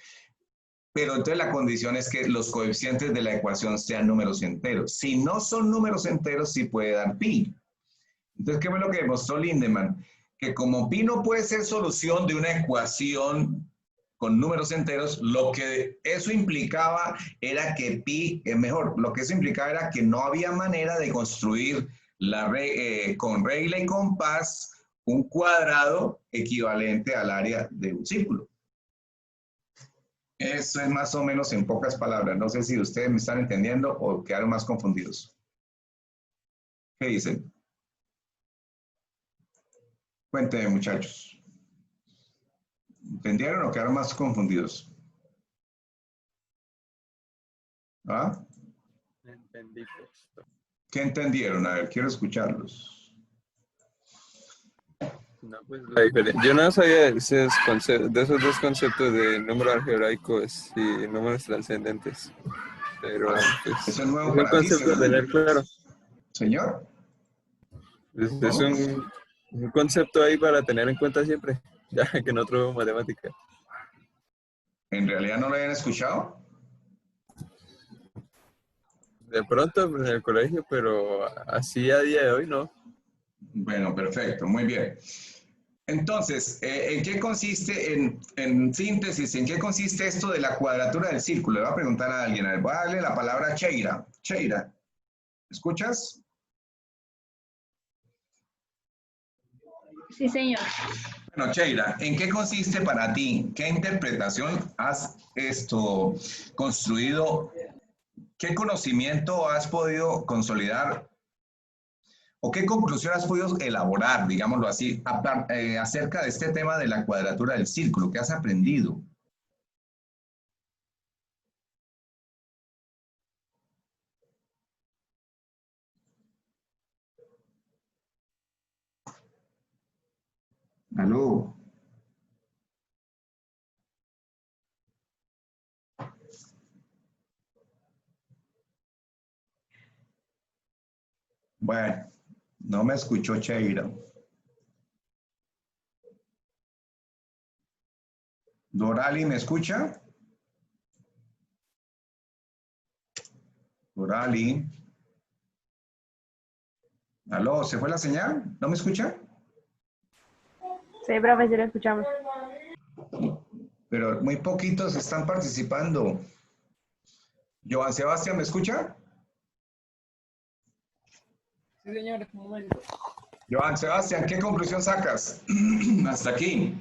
Pero entonces la condición es que los coeficientes de la ecuación sean números enteros. Si no son números enteros, sí puede dar pi. Entonces, ¿qué fue lo que demostró Lindemann? Que como pi no puede ser solución de una ecuación con números enteros, lo que eso implicaba era que pi, lo que eso implicaba era que no había manera de construir con regla y compás un cuadrado equivalente al área de un círculo. Eso es más o menos en pocas palabras. No sé si ustedes me están entendiendo o quedaron más confundidos. ¿Qué dicen? Cuéntenme, muchachos. ¿Entendieron o quedaron más confundidos? ¿Ah? Entendí. ¿Qué entendieron? A ver, quiero escucharlos. No, pues yo no sabía de esos dos conceptos de números algebraicos y números trascendentes. Pero pues, Eso es nuevo es un para ti, concepto de tener claro. Señor. Es un concepto ahí para tener en cuenta siempre, ya que no vemos matemática. ¿En realidad no lo habían escuchado? De pronto en el colegio, pero así a día de hoy no. Bueno, perfecto, muy bien. Entonces, ¿en qué consiste, en síntesis, en qué consiste esto de la cuadratura del círculo? Le voy a preguntar a alguien, a ver, voy a darle la palabra a Cheira. Cheira, ¿escuchas? Sí, señor. Bueno, Cheira, ¿en qué consiste para ti? ¿Qué interpretación has construido? ¿Qué conocimiento has podido consolidar? ¿O qué conclusión has podido elaborar, digámoslo así, acerca de este tema de la cuadratura del círculo? ¿Qué has aprendido? ¿Aló? Bueno, no me escuchó Cheira. Dorali, ¿me escucha? Dorali. ¿Aló? ¿Se fue la señal? ¿No me escucha? Sí, profe, sí lo escuchamos. Pero muy poquitos están participando. Joan Sebastián, ¿me escucha? Sí, señor, un momento. Joan Sebastián, ¿qué conclusión sacas? Hasta aquí.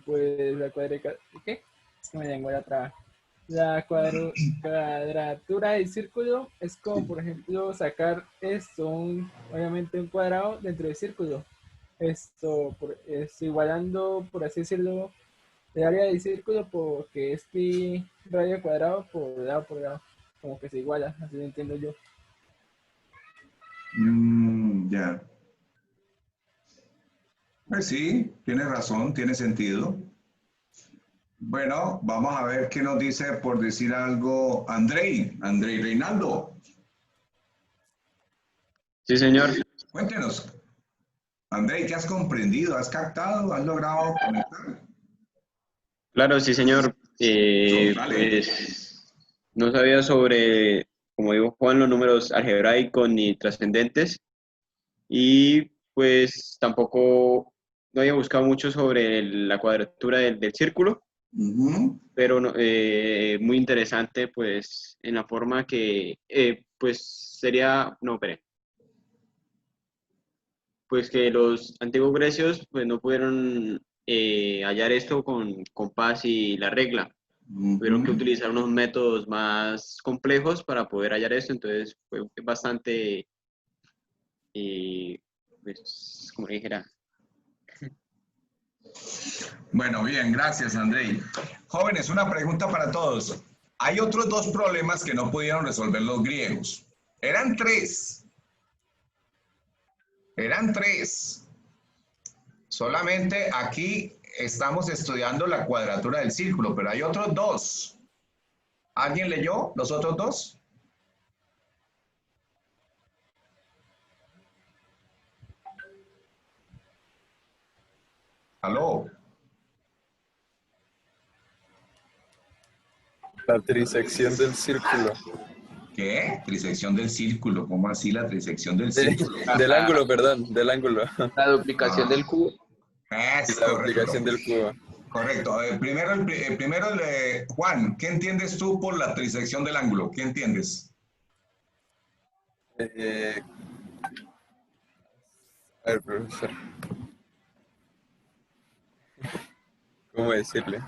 Pues la cuadratura... ¿Qué? Es que me lengua la traba. La cuadratura del círculo es como, por ejemplo, sacar obviamente un cuadrado dentro del círculo. Igualando, por así decirlo, el área del círculo porque es pi radio cuadrado por lado. Como que se iguala, así lo entiendo yo. Ya. Pues sí, tiene razón, tiene sentido. Bueno, vamos a ver qué nos dice, por decir algo, Andrei Reinaldo. Sí, señor. Cuéntenos. Andrei, ¿qué has comprendido? ¿Has captado? ¿Has logrado conectar? Claro, sí, señor. Pues no sabía sobre, como dijo Juan, los números algebraicos ni trascendentes. Y pues tampoco no había buscado mucho sobre la cuadratura del círculo. Pero muy interesante, pues, en la forma que, pues, sería, no, espere. Pues que los antiguos grecios, pues, no pudieron hallar esto con compás y la regla. Tuvieron que utilizar unos métodos más complejos para poder hallar esto, entonces fue bastante, pues, como dijera. Bueno, bien, gracias, Andrei. Jóvenes, una pregunta para todos. Hay otros dos problemas que no pudieron resolver los griegos. Eran tres. Solamente aquí estamos estudiando la cuadratura del círculo, pero hay otros dos. ¿Alguien leyó los otros dos? ¿Aló? La trisección del círculo. ¿Qué? Trisección del círculo. ¿Cómo así la trisección del círculo? Del ángulo, perdón, del ángulo. La duplicación del cubo. Es la correcto. duplicación del cubo. Correcto. Primero, Juan, ¿qué entiendes tú por la trisección del ángulo? ¿Qué entiendes? A ver, profesor. ¿Cómo decirle?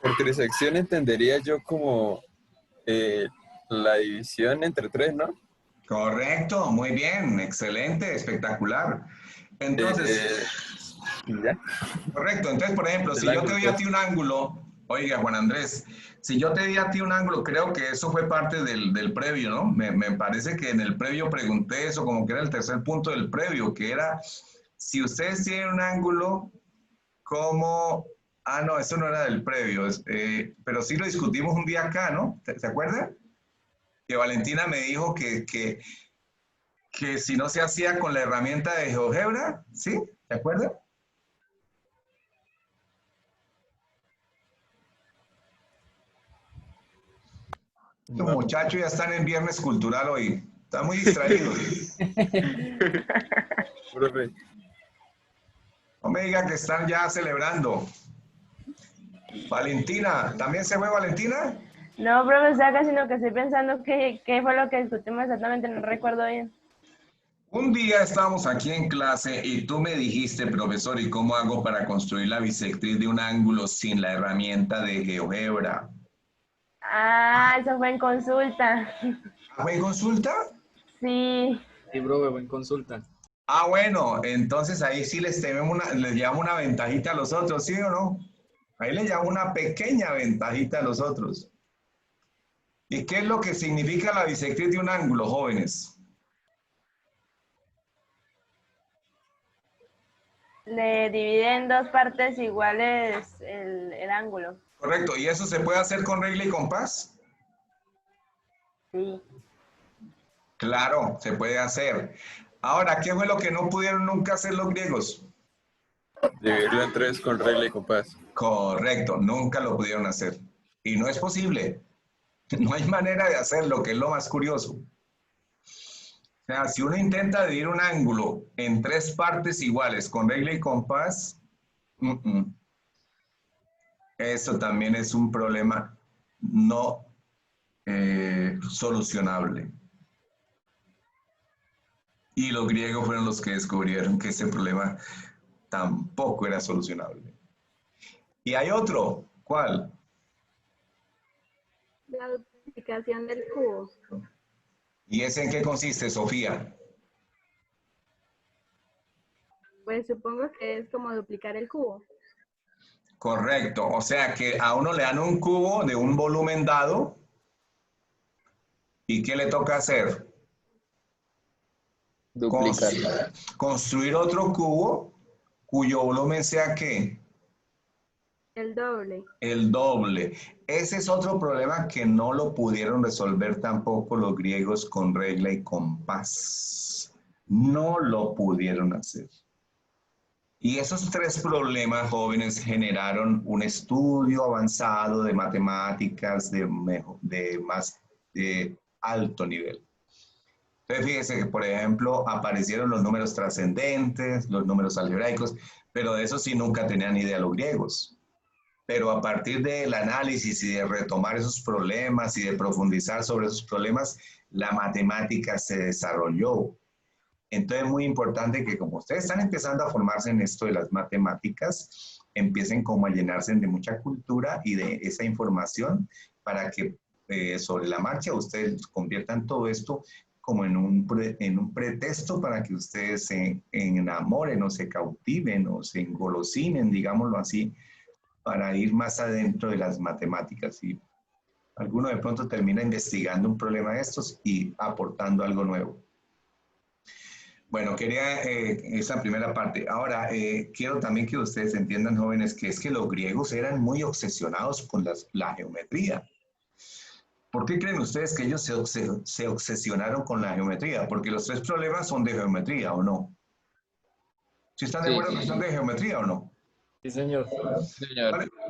Por trisección entendería yo como la división entre 3, ¿no? Correcto, muy bien, excelente, espectacular. Entonces, ¿ya? correcto, entonces, por ejemplo, si yo te doy a ti un ángulo, oiga, Juan Andrés, si yo te di a ti un ángulo, creo que eso fue parte del previo, ¿no? Me parece que en el previo pregunté eso, como que era el tercer punto del previo, que era, si ustedes tienen un ángulo, ¿cómo? Ah, no, eso no era del previo, pero sí lo discutimos un día acá, ¿no? ¿Se acuerdan? Que Valentina me dijo que si no se hacía con la herramienta de GeoGebra, ¿sí? ¿Se acuerdan? Estos muchachos ya están en viernes cultural hoy. Están muy distraídos. No me diga que están ya celebrando. Valentina, ¿también se fue Valentina? No, profesor, acá, sino que estoy pensando qué fue lo que discutimos exactamente, no recuerdo bien. Un día estábamos aquí en clase y tú me dijiste, profesor, ¿y cómo hago para construir la bisectriz de un ángulo sin la herramienta de GeoGebra? Ah, eso fue en consulta. ¿Fue en consulta? Sí. Sí, bro, fue en consulta. Ah, bueno, entonces ahí sí les llevamos una ventajita a los otros, ¿sí o no? Ahí le llevamos una pequeña ventajita a los otros. ¿Y qué es lo que significa la bisectriz de un ángulo, jóvenes? Le divide en dos partes iguales el ángulo. Correcto, ¿y eso se puede hacer con regla y compás? Sí. Claro, se puede hacer. Ahora, ¿qué fue lo que no pudieron nunca hacer los griegos? Dividirlo en 3 con regla y compás. Correcto, nunca lo pudieron hacer. Y no es posible. No hay manera de hacerlo, que es lo más curioso. O sea, si uno intenta dividir un ángulo en 3 partes iguales con regla y compás, eso también es un problema no solucionable. Y los griegos fueron los que descubrieron que ese problema tampoco era solucionable. Y hay otro, ¿cuál? La duplicación del cubo. ¿Y ese en qué consiste, Sofía? Pues supongo que es como duplicar el cubo. Correcto, o sea que a uno le dan un cubo de un volumen dado, ¿y qué le toca hacer? Duplicar. Construir otro cubo cuyo volumen sea ¿qué? El doble. El doble. Ese es otro problema que no lo pudieron resolver tampoco los griegos con regla y compás. No lo pudieron hacer. Y esos 3 problemas, jóvenes, generaron un estudio avanzado de matemáticas de más alto nivel. Entonces, fíjese que, por ejemplo, aparecieron los números trascendentes, los números algebraicos, pero de eso sí nunca tenían idea los griegos. Pero a partir del análisis y de retomar esos problemas y de profundizar sobre esos problemas, la matemática se desarrolló. Entonces es muy importante que como ustedes están empezando a formarse en esto de las matemáticas, empiecen como a llenarse de mucha cultura y de esa información para que sobre la marcha ustedes conviertan todo esto como en un pretexto para que ustedes se enamoren o se cautiven o se engolosinen, digámoslo así, para ir más adentro de las matemáticas. Y alguno de pronto termina investigando un problema de estos y aportando algo nuevo. Bueno, quería esa primera parte. Ahora, quiero también que ustedes entiendan, jóvenes, que es que los griegos eran muy obsesionados con la geometría. ¿Por qué creen ustedes que ellos se obsesionaron con la geometría? Porque los 3 problemas son de geometría, ¿o no? ¿Sí están de acuerdo que son de geometría o no? Sí, señor.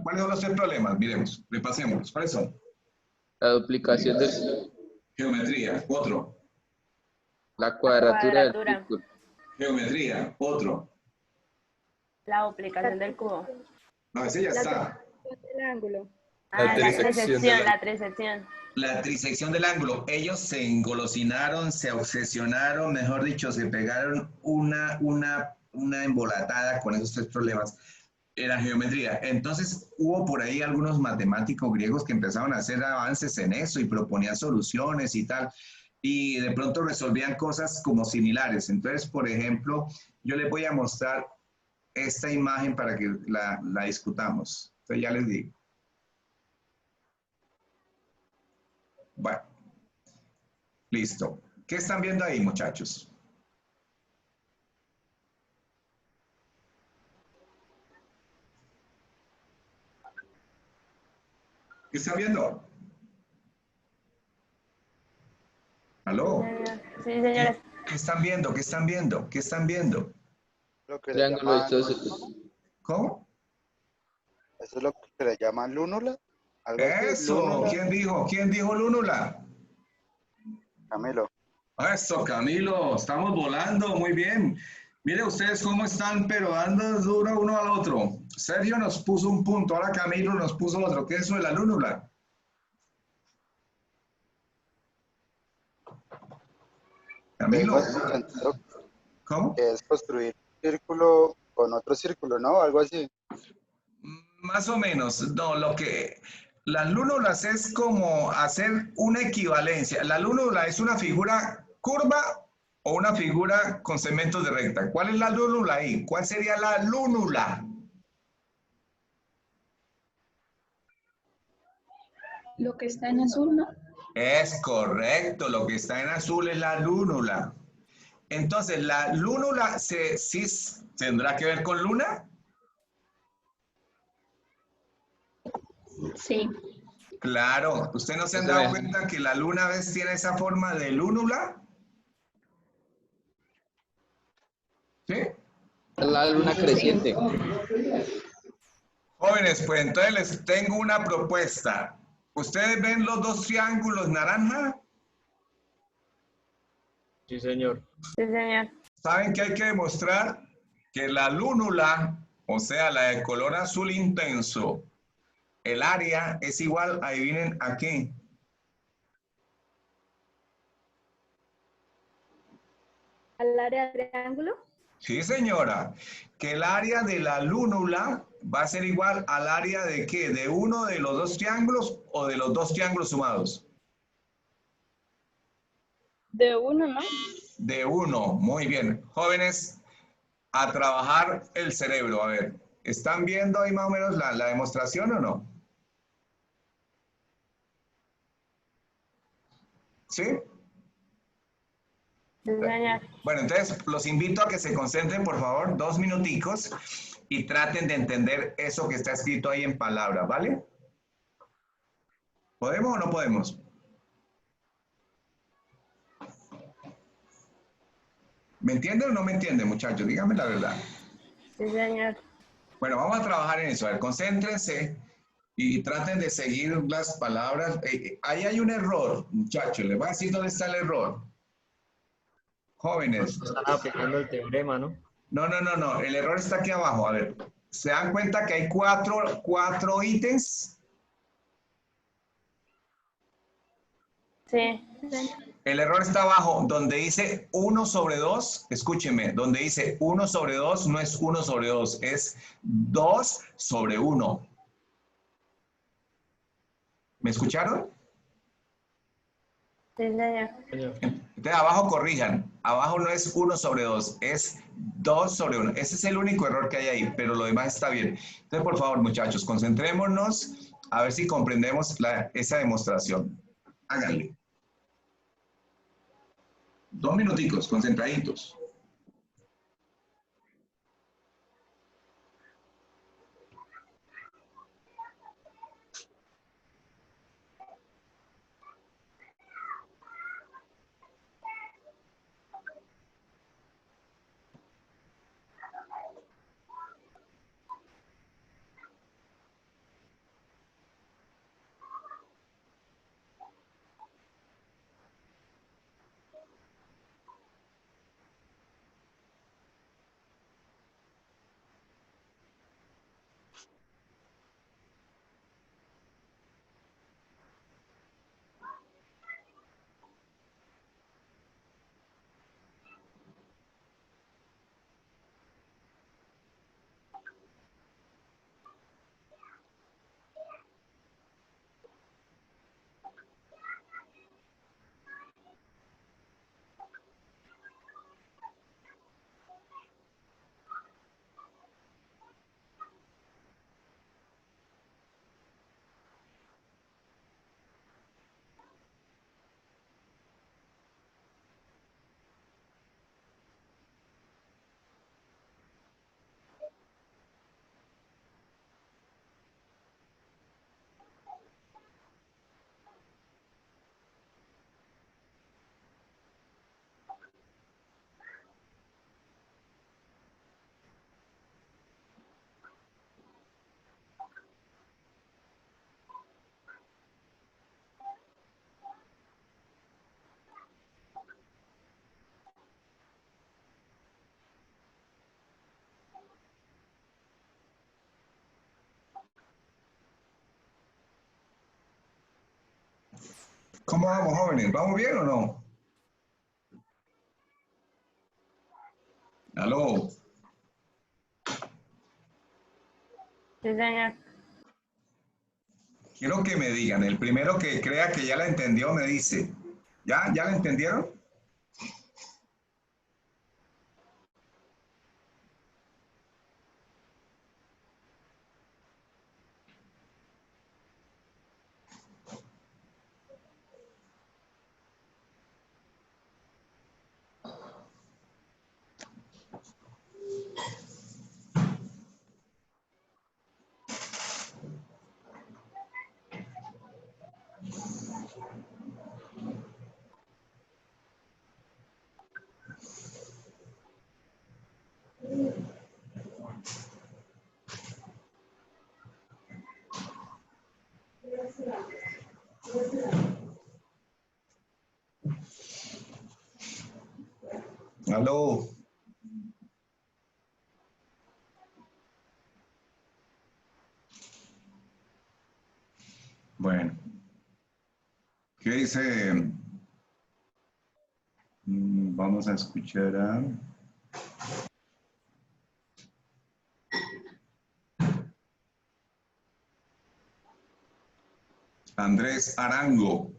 ¿Cuáles son los 3 problemas? Miremos, repasemos. ¿Cuáles son? La duplicación del geometría. Otro. La cuadratura del círculo. Geometría. Otro. La duplicación del cubo. No, ese ya está. El ángulo. Ah, la trisección trisección, del la trisección. La trisección del ángulo. Ellos se engolosinaron, se obsesionaron, mejor dicho, se pegaron una embolatada con esos tres problemas en la geometría. Entonces hubo por ahí algunos matemáticos griegos que empezaron a hacer avances en eso y proponían soluciones y tal. Y de pronto resolvían cosas como similares. Entonces, por ejemplo, yo les voy a mostrar esta imagen para que la discutamos. Entonces ya les digo. Bueno, listo. ¿Qué están viendo ahí, muchachos? ¿Qué están viendo? ¿Aló? Sí, señores. ¿Qué están viendo? ¿Qué están viendo? ¿Qué están viendo? Lo que le Triángulo llaman, isósceles. ¿Cómo? eso es lo que le llaman lúnula. Algo así, Eso, lúnula. ¿quién dijo? ¿Quién dijo Lúnula? Camilo. Eso, Camilo, estamos volando, muy bien. Mire ustedes cómo están, pero dando duro uno al otro. Sergio nos puso un punto, ahora Camilo nos puso otro. ¿Qué es eso de la lúnula? Tengo Camilo, entendido ¿cómo? que es construir un círculo con otro círculo, ¿no? Algo así. Más o menos, no, las lúnulas es como hacer una equivalencia. La lúnula es una figura curva o una figura con segmentos de recta. ¿Cuál es la lúnula ahí? ¿Cuál sería la lúnula? Lo que está en azul, ¿no? Es correcto, lo que está en azul es la lúnula. Entonces, ¿la lúnula sí tendrá que ver con luna? Sí. Claro, ¿usted no se han Eso dado es. cuenta que la luna a veces tiene esa forma de lúnula? ¿Sí? La luna creciente. Jóvenes, pues entonces les tengo una propuesta. ¿Ustedes ven los dos triángulos naranja? Sí, señor. Sí, señor. ¿Saben que hay que demostrar? Que la lúnula, o sea, la de color azul intenso, el área es igual, adivinen a qué. ¿Al área del triángulo? Sí, señora. Que el área de la lúnula va a ser igual al área de qué, de uno de los dos triángulos o de los dos triángulos sumados. De uno, ¿no? De uno, muy bien. Jóvenes, a trabajar el cerebro. A ver, ¿están viendo ahí más o menos la demostración o no? ¿Sí? Sí, señor. Bueno, entonces los invito a que se concentren, por favor, 2 minuticos y traten de entender eso que está escrito ahí en palabras, ¿vale? ¿Podemos o no podemos? ¿Me entienden o no me entienden, muchachos? Díganme la verdad. Sí, señor. Bueno, vamos a trabajar en eso. A ver, concéntrense y traten de seguir las palabras. Ahí hay un error, muchachos. Les voy a decir dónde está el error. Jóvenes. Están aplicando el teorema, ¿no? No. El error está aquí abajo. A ver, ¿se dan cuenta que hay cuatro ítems? Sí. El error está abajo, donde dice 1 sobre 2. Escúchenme, donde dice 1 sobre 2 no es 1 sobre 2, es 2 sobre 1. ¿Me escucharon? Sí, señor. Entonces abajo corrijan, abajo no es 1 sobre 2, es 2 sobre 1. Ese es el único error que hay ahí, pero lo demás está bien. Entonces, por favor, muchachos, concentrémonos a ver si comprendemos esa demostración. Háganle. 2 minuticos, concentraditos. ¿Cómo vamos, jóvenes? ¿Vamos bien o no? ¿Aló? Sí, señor. Quiero que me digan, el primero que crea que ya la entendió me dice, ¿ya? ¿Ya la entendieron? ¿Aló? Bueno, ¿qué dice? Vamos a escuchar a Andrés Arango.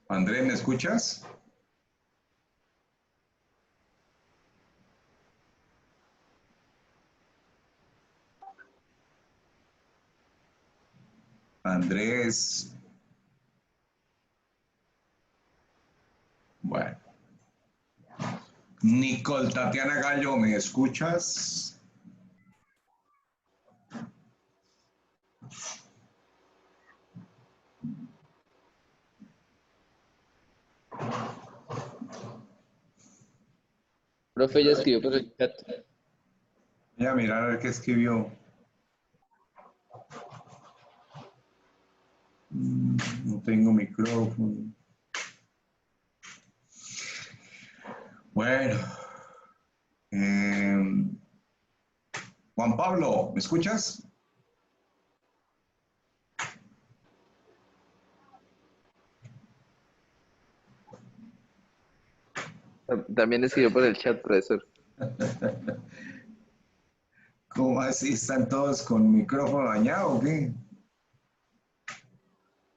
Andrés, ¿me escuchas? Andrés. Bueno. Nicole Tatiana Gallo, ¿me escuchas? Profe, ya escribió por el chat. Voy a mirar a ver qué escribió. No tengo micrófono. Bueno. Juan Pablo, ¿me escuchas? También escribió por el chat, profesor. ¿Cómo así? ¿Están todos con micrófono dañado o qué?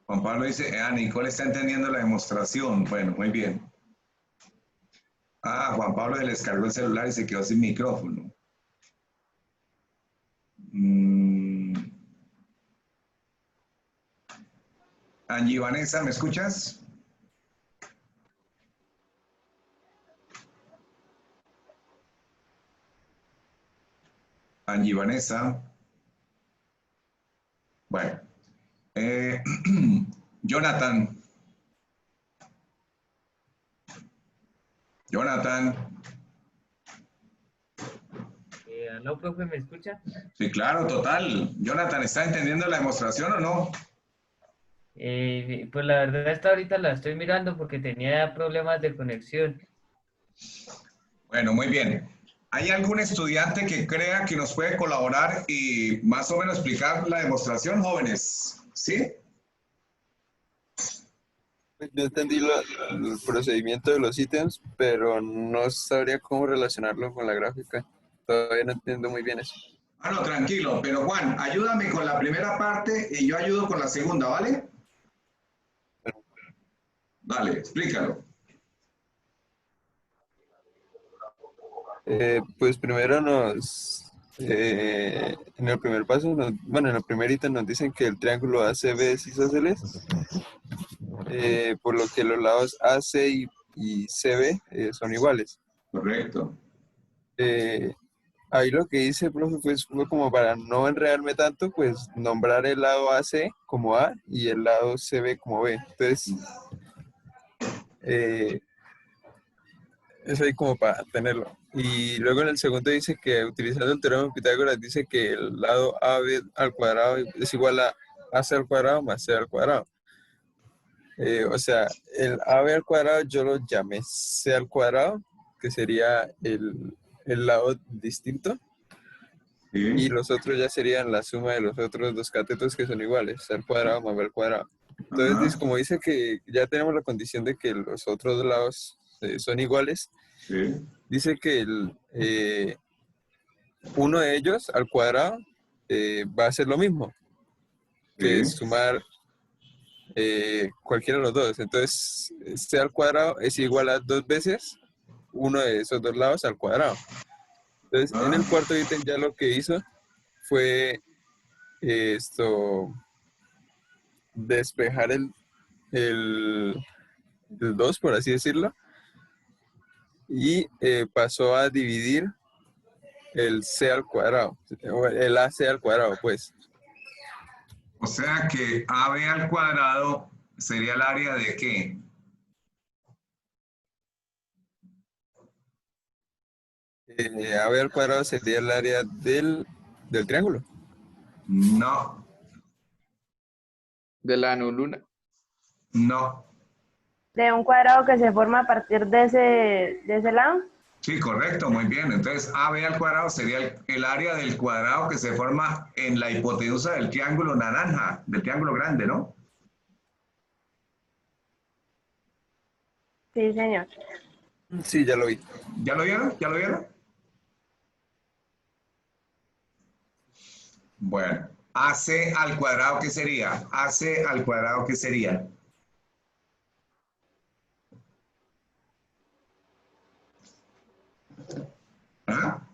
Juan Pablo dice, Nicole está entendiendo la demostración. Bueno, muy bien. Juan Pablo se le descargó el celular y se quedó sin micrófono. Angie Vanessa, ¿me escuchas? Angie Vanessa. Bueno. Jonathan. Jonathan. ¿Aló, profe, me escucha? Sí, claro, total. Jonathan, ¿está entendiendo la demostración o no? Pues la verdad hasta ahorita la estoy mirando porque tenía problemas de conexión. Bueno, muy bien. ¿Hay algún estudiante que crea que nos puede colaborar y más o menos explicar la demostración, jóvenes? ¿Sí? Yo entendí el procedimiento de los ítems, pero no sabría cómo relacionarlo con la gráfica. Todavía no entiendo muy bien eso. No, tranquilo, pero Juan, ayúdame con la primera parte y yo ayudo con la segunda, ¿vale? Dale, explícalo. Pues primero en el primer paso, bueno, en el primer ítem nos dicen que el triángulo ACB es isósceles, por lo que los lados AC y CB son iguales. Correcto. Ahí lo que hice, profe, fue como para no enredarme tanto, pues nombrar el lado AC como A y el lado CB como B. Entonces, eso ahí como para tenerlo. Y luego en el segundo dice que utilizando el teorema de Pitágoras dice que el lado AB al cuadrado es igual a AC al cuadrado más C al cuadrado. O sea, el AB al cuadrado yo lo llamé C al cuadrado, que sería el lado distinto. Y los otros ya serían la suma de los otros dos catetos que son iguales, C al cuadrado más B al cuadrado. Entonces, Ajá. como dice que ya tenemos la condición de que los otros lados son iguales, Sí. dice que uno de ellos al cuadrado va a ser lo mismo que Sí. sumar cualquiera de los dos. Entonces, c al cuadrado es igual a 2 veces uno de esos dos lados al cuadrado. Entonces, en Ah, el cuarto ítem ya lo que hizo fue despejar el 2, por así decirlo, y pasó a dividir el c al cuadrado, o el ac al cuadrado, pues. o sea que AB al cuadrado sería el área de ¿qué? AB al cuadrado sería el área del triángulo. No, De la luna. no. De un cuadrado que se forma a partir de ese lado. Sí, correcto, muy bien. Entonces, AB al cuadrado sería el área del cuadrado que se forma en la hipotenusa del triángulo naranja, del triángulo grande, ¿no? Sí, señor. Sí, ya lo vi. ¿Ya lo vieron? ¿Ya lo vieron? Bueno, AC al cuadrado, ¿qué sería? AC al cuadrado, ¿qué sería? ¿Ah?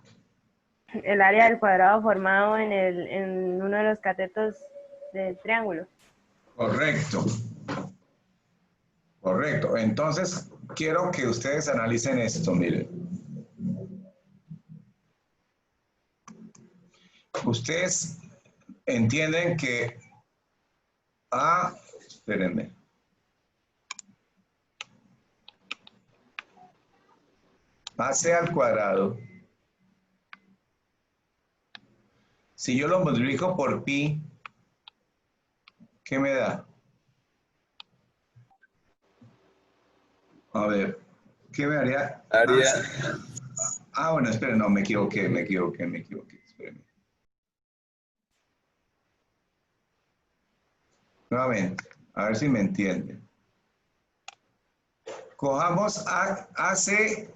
El área del cuadrado formado en uno de los catetos del triángulo. Correcto. Correcto. Entonces, quiero que ustedes analicen esto, miren. Ustedes entienden que espérenme. AC al cuadrado. Si yo lo multiplico por pi, ¿qué me da? A ver, ¿qué me haría? Área. Bueno, esperen, no, me equivoqué. Espérenme. Nuevamente, a ver si me entienden. Cojamos AC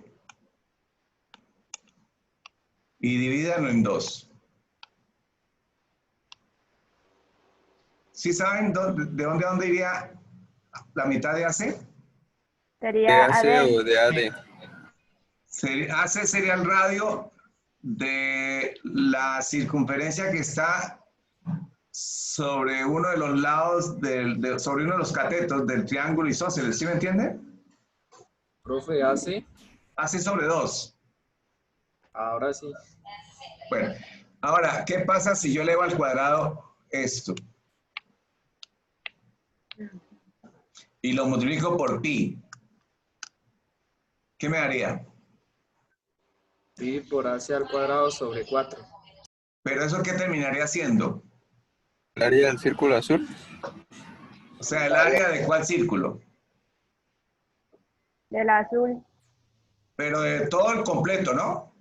y divídanlo en 2. ¿Sí saben de dónde iría la mitad de AC? ¿De Sería AC AD. o de AD? AC sería el radio de la circunferencia que está sobre uno de los lados, sobre uno de los catetos del triángulo isósceles. ¿Sí me entiende? Profe, AC. AC sobre 2. Ahora sí. Bueno, ahora, ¿qué pasa si yo elevo al cuadrado esto? Y lo multiplico por pi. ¿Qué me daría? Pi por AC al cuadrado sobre 4. ¿Pero eso qué terminaría siendo? ¿El área del círculo azul? O sea, ¿el área de cuál círculo? Del azul. Pero de todo el completo, ¿no?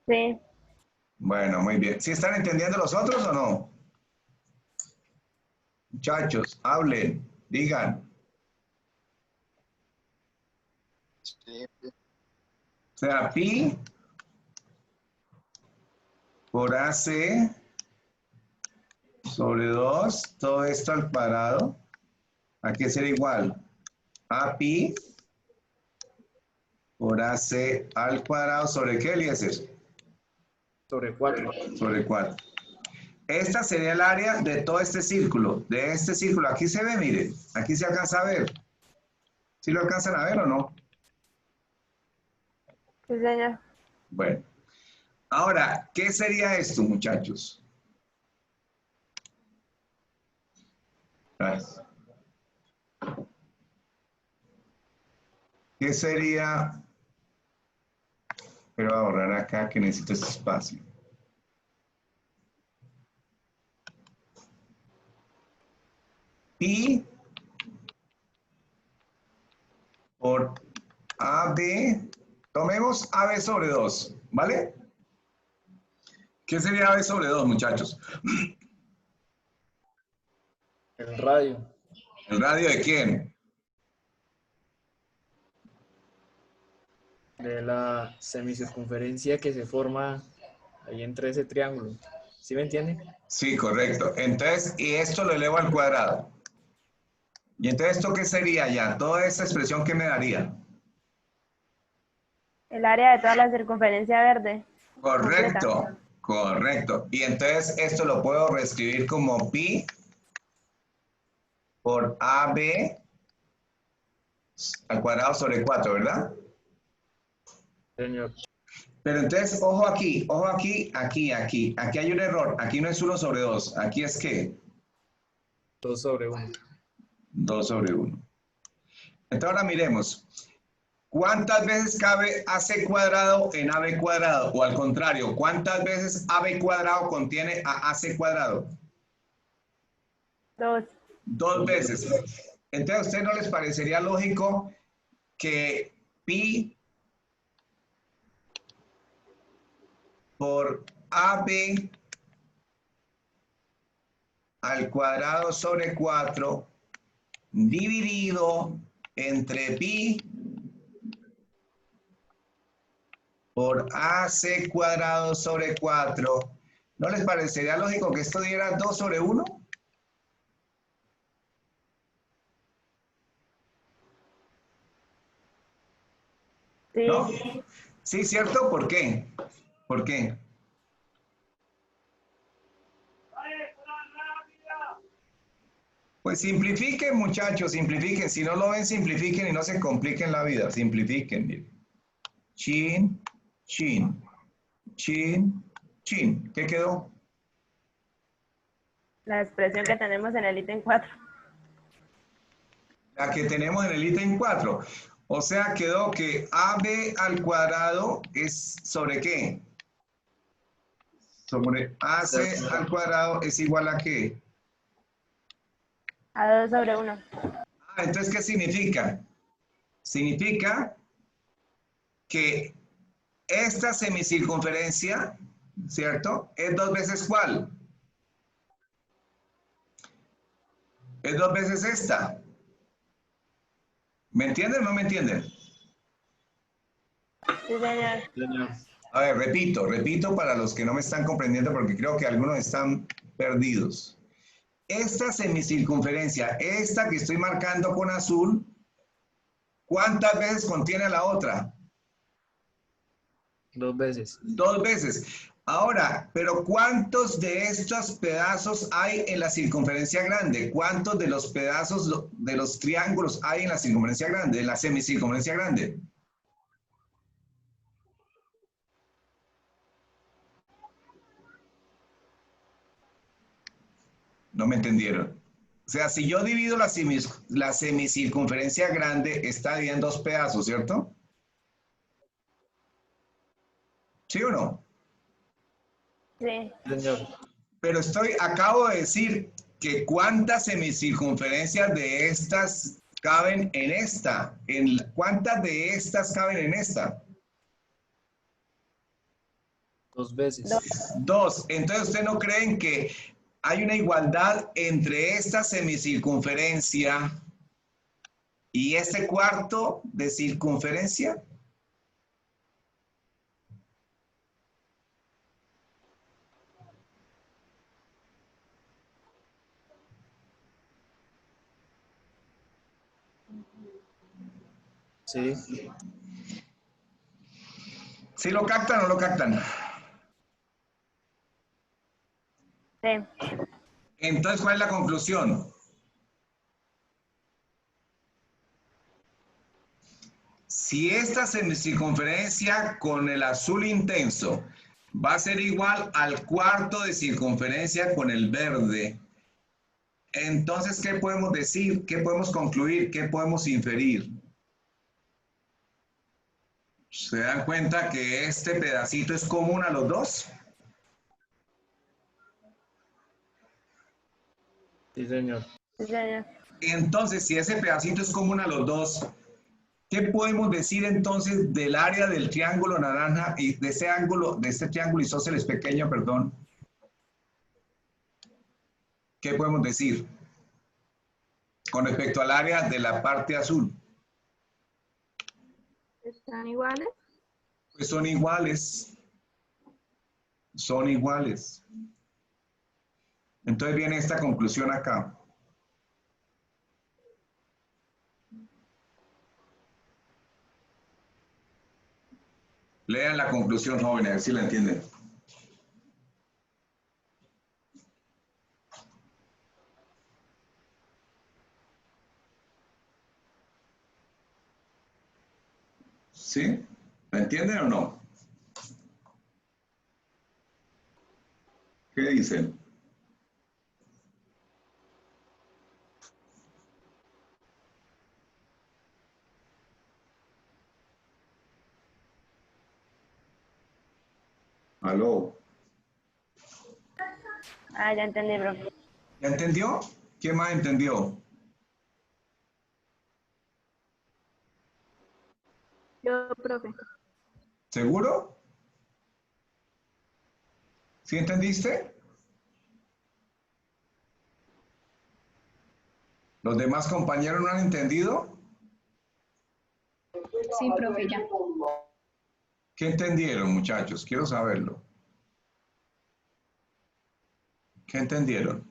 Sí. Bueno, muy bien. ¿Sí están entendiendo los otros o no? Muchachos, hablen, digan. Sí. O sea, pi por AC sobre 2, todo esto al cuadrado. ¿A qué será igual? A pi por AC al cuadrado, ¿sobre qué, Eliezer? Sobre 4. Sobre 4. Esta sería el área de todo este círculo, de este círculo. Aquí se ve, mire, aquí se alcanza a ver. ¿Sí lo alcanzan a ver o no? Sí, señor. Bueno. Ahora, ¿qué sería esto, muchachos? Gracias. ¿Qué sería? Pero voy a borrar acá que necesito ese espacio. Pi por AB. Tomemos AB sobre 2, ¿vale? ¿Qué sería AB sobre 2, muchachos? El radio. ¿El radio de quién? De la semicircunferencia que se forma ahí entre ese triángulo. ¿Sí me entiende? Sí, correcto. Entonces, y esto lo elevo al cuadrado. ¿Y entonces esto qué sería ya? Toda esta expresión, ¿qué me daría? El área de toda la circunferencia verde. Correcto, Completa. correcto. Y entonces esto lo puedo reescribir como pi por AB al cuadrado sobre 4, ¿verdad? Señor. Pero entonces, ojo aquí, aquí. Aquí hay un error. Aquí no es 1 sobre 2. Aquí es ¿qué? 2 sobre 1. 2 sobre 1. Entonces ahora miremos. ¿Cuántas veces cabe AC cuadrado en AB cuadrado? O al contrario, ¿cuántas veces AB cuadrado contiene a AC cuadrado? 2. 2 veces. Entonces, ¿a ustedes no les parecería lógico que pi por AB al cuadrado sobre 4 dividido entre pi por AC cuadrado sobre 4, ¿no les parecería lógico que esto diera 2 sobre 1? Sí. ¿No? Sí, ¿cierto? ¿Por qué? ¿Por qué? Pues simplifiquen, muchachos, simplifiquen. Si no lo ven, simplifiquen y no se compliquen la vida. Simplifiquen, miren. Chin, chin, chin, chin. ¿Qué quedó? La expresión que tenemos en el ítem 4. La que tenemos en el ítem 4. O sea, quedó que AB al cuadrado es ¿sobre qué? Sobre AC al cuadrado es igual a ¿qué? A 2 sobre 1. Entonces, ¿qué significa? Significa que esta semicircunferencia, ¿cierto? Es 2 veces ¿cuál? Es 2 veces esta. ¿Me entienden o no me entienden? Sí, señor. A ver, repito para los que no me están comprendiendo porque creo que algunos están perdidos. Esta semicircunferencia, esta que estoy marcando con azul, ¿cuántas veces contiene la otra? 2 veces. 2 veces. Ahora, pero ¿cuántos de estos pedazos hay en la circunferencia grande? ¿Cuántos de los pedazos de los triángulos hay en la circunferencia grande, en la semicircunferencia grande? No me entendieron. O sea, si yo divido la semicircunferencia grande, está dividido en 2 pedazos, ¿cierto? ¿Sí o no? Sí. Señor. Pero acabo de decir que cuántas semicircunferencias de estas caben en esta. ¿Cuántas de estas caben en esta? 2 veces. 2. Entonces, ¿ustedes no creen que hay una igualdad entre esta semicircunferencia y este cuarto de circunferencia? Sí. ¿Sí lo captan o no lo captan? Sí. Entonces, ¿cuál es la conclusión? Si esta semicircunferencia con el azul intenso va a ser igual al cuarto de circunferencia con el verde, entonces, ¿qué podemos decir? ¿Qué podemos concluir? ¿Qué podemos inferir? ¿Se dan cuenta que este pedacito es común a los dos? Sí, señor. Sí, señor. Entonces, si ese pedacito es común a los dos, ¿qué podemos decir entonces del área del triángulo naranja y de ese ángulo, de este triángulo isósceles pequeño, perdón? ¿Qué podemos decir? con respecto al área de la parte azul. ¿Están iguales? Pues son iguales. Son iguales. Entonces viene esta conclusión acá. Lean la conclusión, jóvenes, a ver si la entienden. ¿Sí? ¿La entienden o no? ¿Qué dicen? Aló. Ah, ya entendí, profe. ¿Ya entendió? ¿Quién más entendió? Yo, profe. ¿Seguro? ¿Sí entendiste? ¿Los demás compañeros no han entendido? Sí, profe, ya. ¿Qué entendieron, muchachos? Quiero saberlo. ¿Qué entendieron?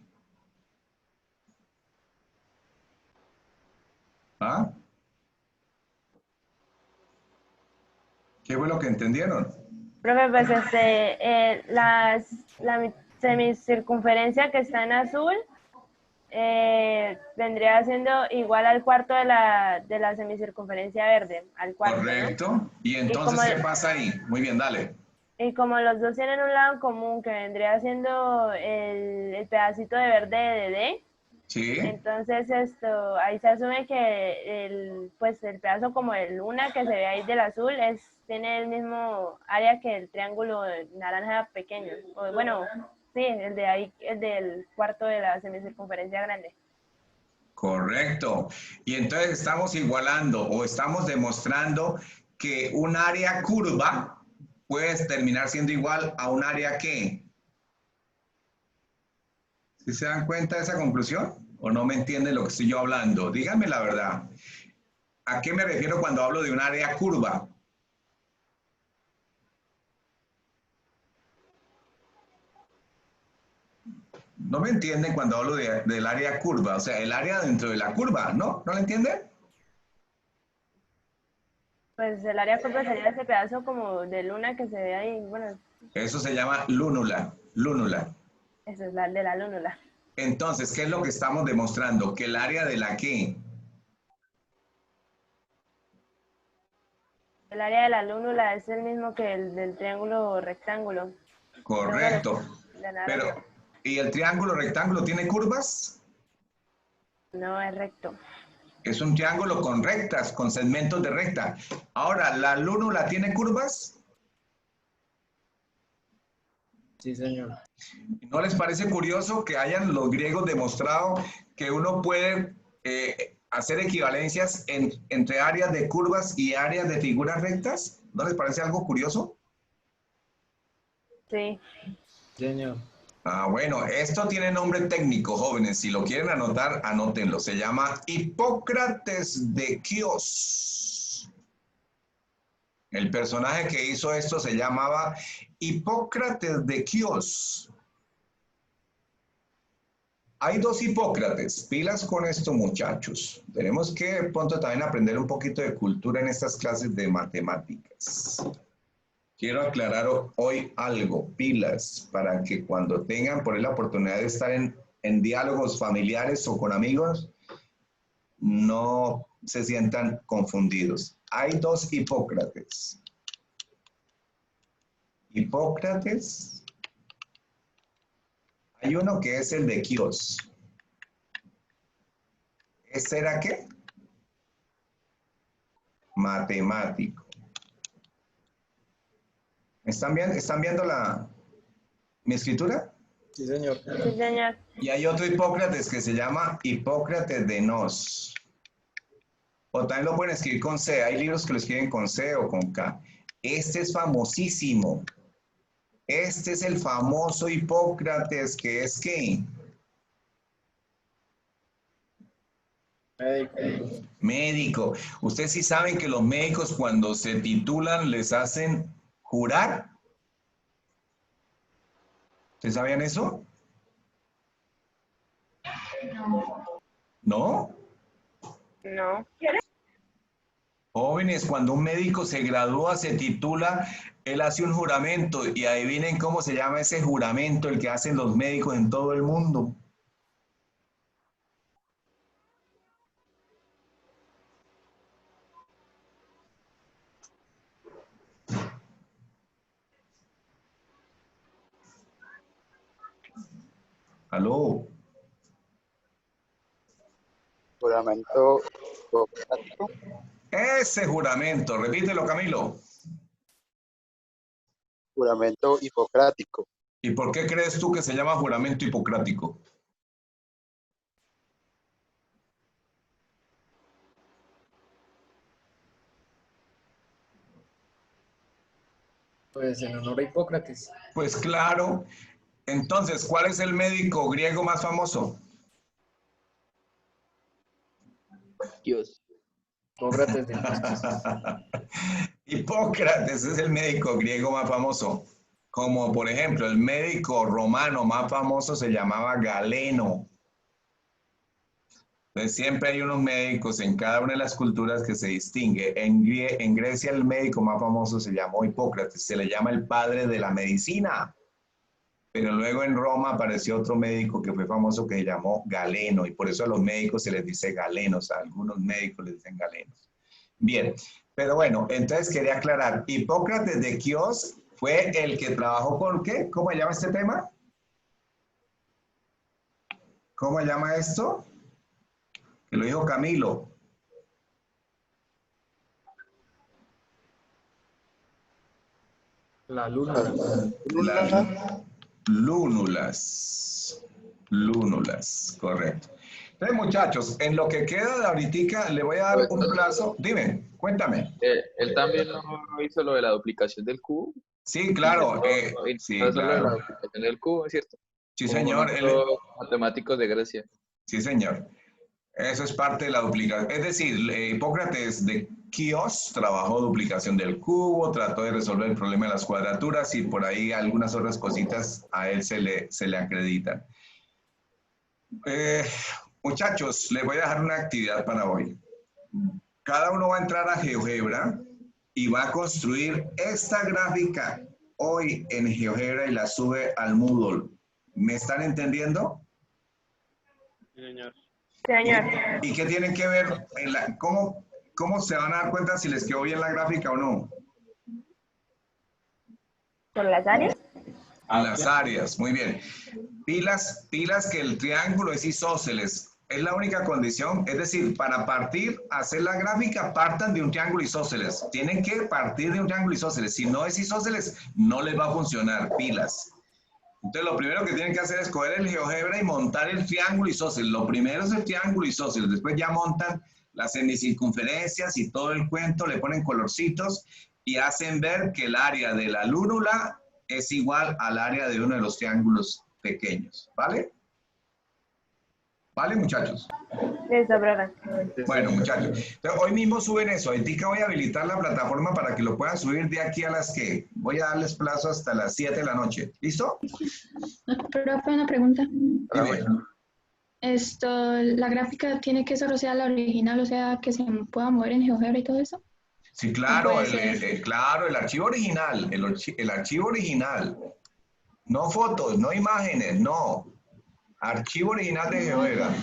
¿Ah? ¿Qué fue lo que entendieron? Profe, pues la semicircunferencia que está en azul vendría siendo igual al cuarto de la semicircunferencia verde, al cuarto, ¿no? Correcto. ¿Y entonces qué pasa ahí? Muy bien, dale. Y como los dos tienen un lado en común, que vendría siendo el pedacito de verde de D, Sí. entonces ahí se asume que el pedazo como el luna que se ve ahí del azul tiene el mismo área que el triángulo naranja pequeño. O, bueno, sí, el de ahí, el del cuarto de la semicircunferencia grande. Correcto. Y entonces estamos igualando o estamos demostrando que un área curva puede terminar siendo igual a un área que. ¿Sí se dan cuenta de esa conclusión? ¿O no me entienden lo que estoy yo hablando? Díganme la verdad. ¿A qué me refiero cuando hablo de un área curva? No me entienden cuando hablo del área curva, o sea, el área dentro de la curva, ¿no? ¿No lo entienden? Pues el área curva sería ese pedazo como de luna que se ve ahí, bueno. Eso se llama lúnula, lúnula. Eso es la de la lúnula. Entonces, ¿qué es lo que estamos demostrando? Que el área de la ¿qué? El área de la lúnula es el mismo que el del triángulo rectángulo. Correcto. Pero, ¿y el triángulo rectángulo tiene curvas? No, es recto. Es un triángulo con rectas, con segmentos de recta. Ahora, ¿la lúnula tiene curvas? Sí, señor. ¿No les parece curioso que hayan los griegos demostrado que uno puede hacer equivalencias entre áreas de curvas y áreas de figuras rectas? ¿No les parece algo curioso? Sí. Señor. Ah, bueno, esto tiene nombre técnico, jóvenes. Si lo quieren anotar, anótenlo. Se llama Hipócrates de Quíos. El personaje que hizo esto se llamaba Hipócrates de Quíos. Hay dos Hipócrates. Pilas con esto, muchachos. Tenemos que de pronto también aprender un poquito de cultura en estas clases de matemáticas. Quiero aclarar hoy algo, pilas, para que cuando tengan por ahí la oportunidad de estar en diálogos familiares o con amigos, no se sientan confundidos. Hay dos Hipócrates. Hipócrates, hay uno que es el de Quíos. ¿Este era qué? Matemático. ¿Están viendo mi escritura? Sí, señor. Sí, señor. Y hay otro Hipócrates que se llama Hipócrates de Nos. O también lo pueden escribir con C. Hay libros que lo escriben con C o con K. Este es famosísimo. Este es el famoso Hipócrates que es ¿qué? Médico. Ustedes sí saben que los médicos cuando se titulan les hacen jurar. ¿Ustedes sabían eso? ¿No? No. Jóvenes, cuando un médico se gradúa, se titula, él hace un juramento y adivinen cómo se llama ese juramento, el que hacen los médicos en todo el mundo. ¿Aló? Juramento hipocrático. Ese juramento, repítelo, Camilo. Juramento hipocrático. ¿Y por qué crees tú que se llama juramento hipocrático? Pues en honor a Hipócrates. Pues claro. Entonces, ¿cuál es el médico griego más famoso? Dios. Hipócrates de Hipócrates es el médico griego más famoso. Como por ejemplo, el médico romano más famoso se llamaba Galeno. Entonces siempre hay unos médicos en cada una de las culturas que se distingue. En Grecia el médico más famoso se llamó Hipócrates, se le llama el padre de la medicina. Pero luego en Roma apareció otro médico que fue famoso que se llamó Galeno y por eso a los médicos se les dice galenos, a algunos médicos les dicen galenos. Bien, pero bueno, entonces quería aclarar, Hipócrates de Quíos fue el que trabajó con ¿qué? ¿Cómo se llama este tema? ¿Cómo se llama esto? Que lo dijo Camilo. La luna. Lúnulas, correcto. Entonces, muchachos, en lo que queda de ahorita le voy a dar un plazo. Dime, cuéntame. Él también no hizo lo de la duplicación del cubo. Sí, claro. Sí, Lo de la claro. duplicación del cubo, ¿es cierto? Sí, señor. Matemáticos de Grecia. Sí, señor. Eso es parte de la duplicación. Es decir, Hipócrates de Quíos trabajó duplicación del cubo, trató de resolver el problema de las cuadraturas y por ahí algunas otras cositas a él se le acreditan. Muchachos, les voy a dejar una actividad para hoy. Cada uno va a entrar a GeoGebra y va a construir esta gráfica hoy en GeoGebra y la sube al Moodle. ¿Me están entendiendo? Sí, señor. Señor. ¿Y qué tienen que ver? ¿Cómo se van a dar cuenta si les quedó bien la gráfica o no? ¿Por las áreas? A las áreas, muy bien. Pilas que el triángulo es isósceles. Es la única condición. Es decir, para partir, hacer la gráfica, partan de un triángulo isósceles. Tienen que partir de un triángulo isósceles. Si no es isósceles, no les va a funcionar. Pilas. Entonces, lo primero que tienen que hacer es coger el GeoGebra y montar el triángulo isósceles. Lo primero es el triángulo isósceles. Después ya montan las semicircunferencias y todo el cuento, le ponen colorcitos y hacen ver que el área de la lúnula es igual al área de uno de los triángulos pequeños. ¿Vale? ¿Vale, muchachos? Listo, profe. Bueno, muchachos. Entonces, hoy mismo suben eso. Ahorita voy a habilitar la plataforma para que lo puedan subir de aquí a las que voy a darles plazo hasta las 7 de la noche. ¿Listo? Profe, una pregunta. Dime. ¿La gráfica tiene que solo sea la original, o sea, que se pueda mover en GeoGebra y todo eso? Sí, claro, Puede claro, el archivo original, el archivo original. No fotos, no imágenes, no. Archivo original de GeoGebra.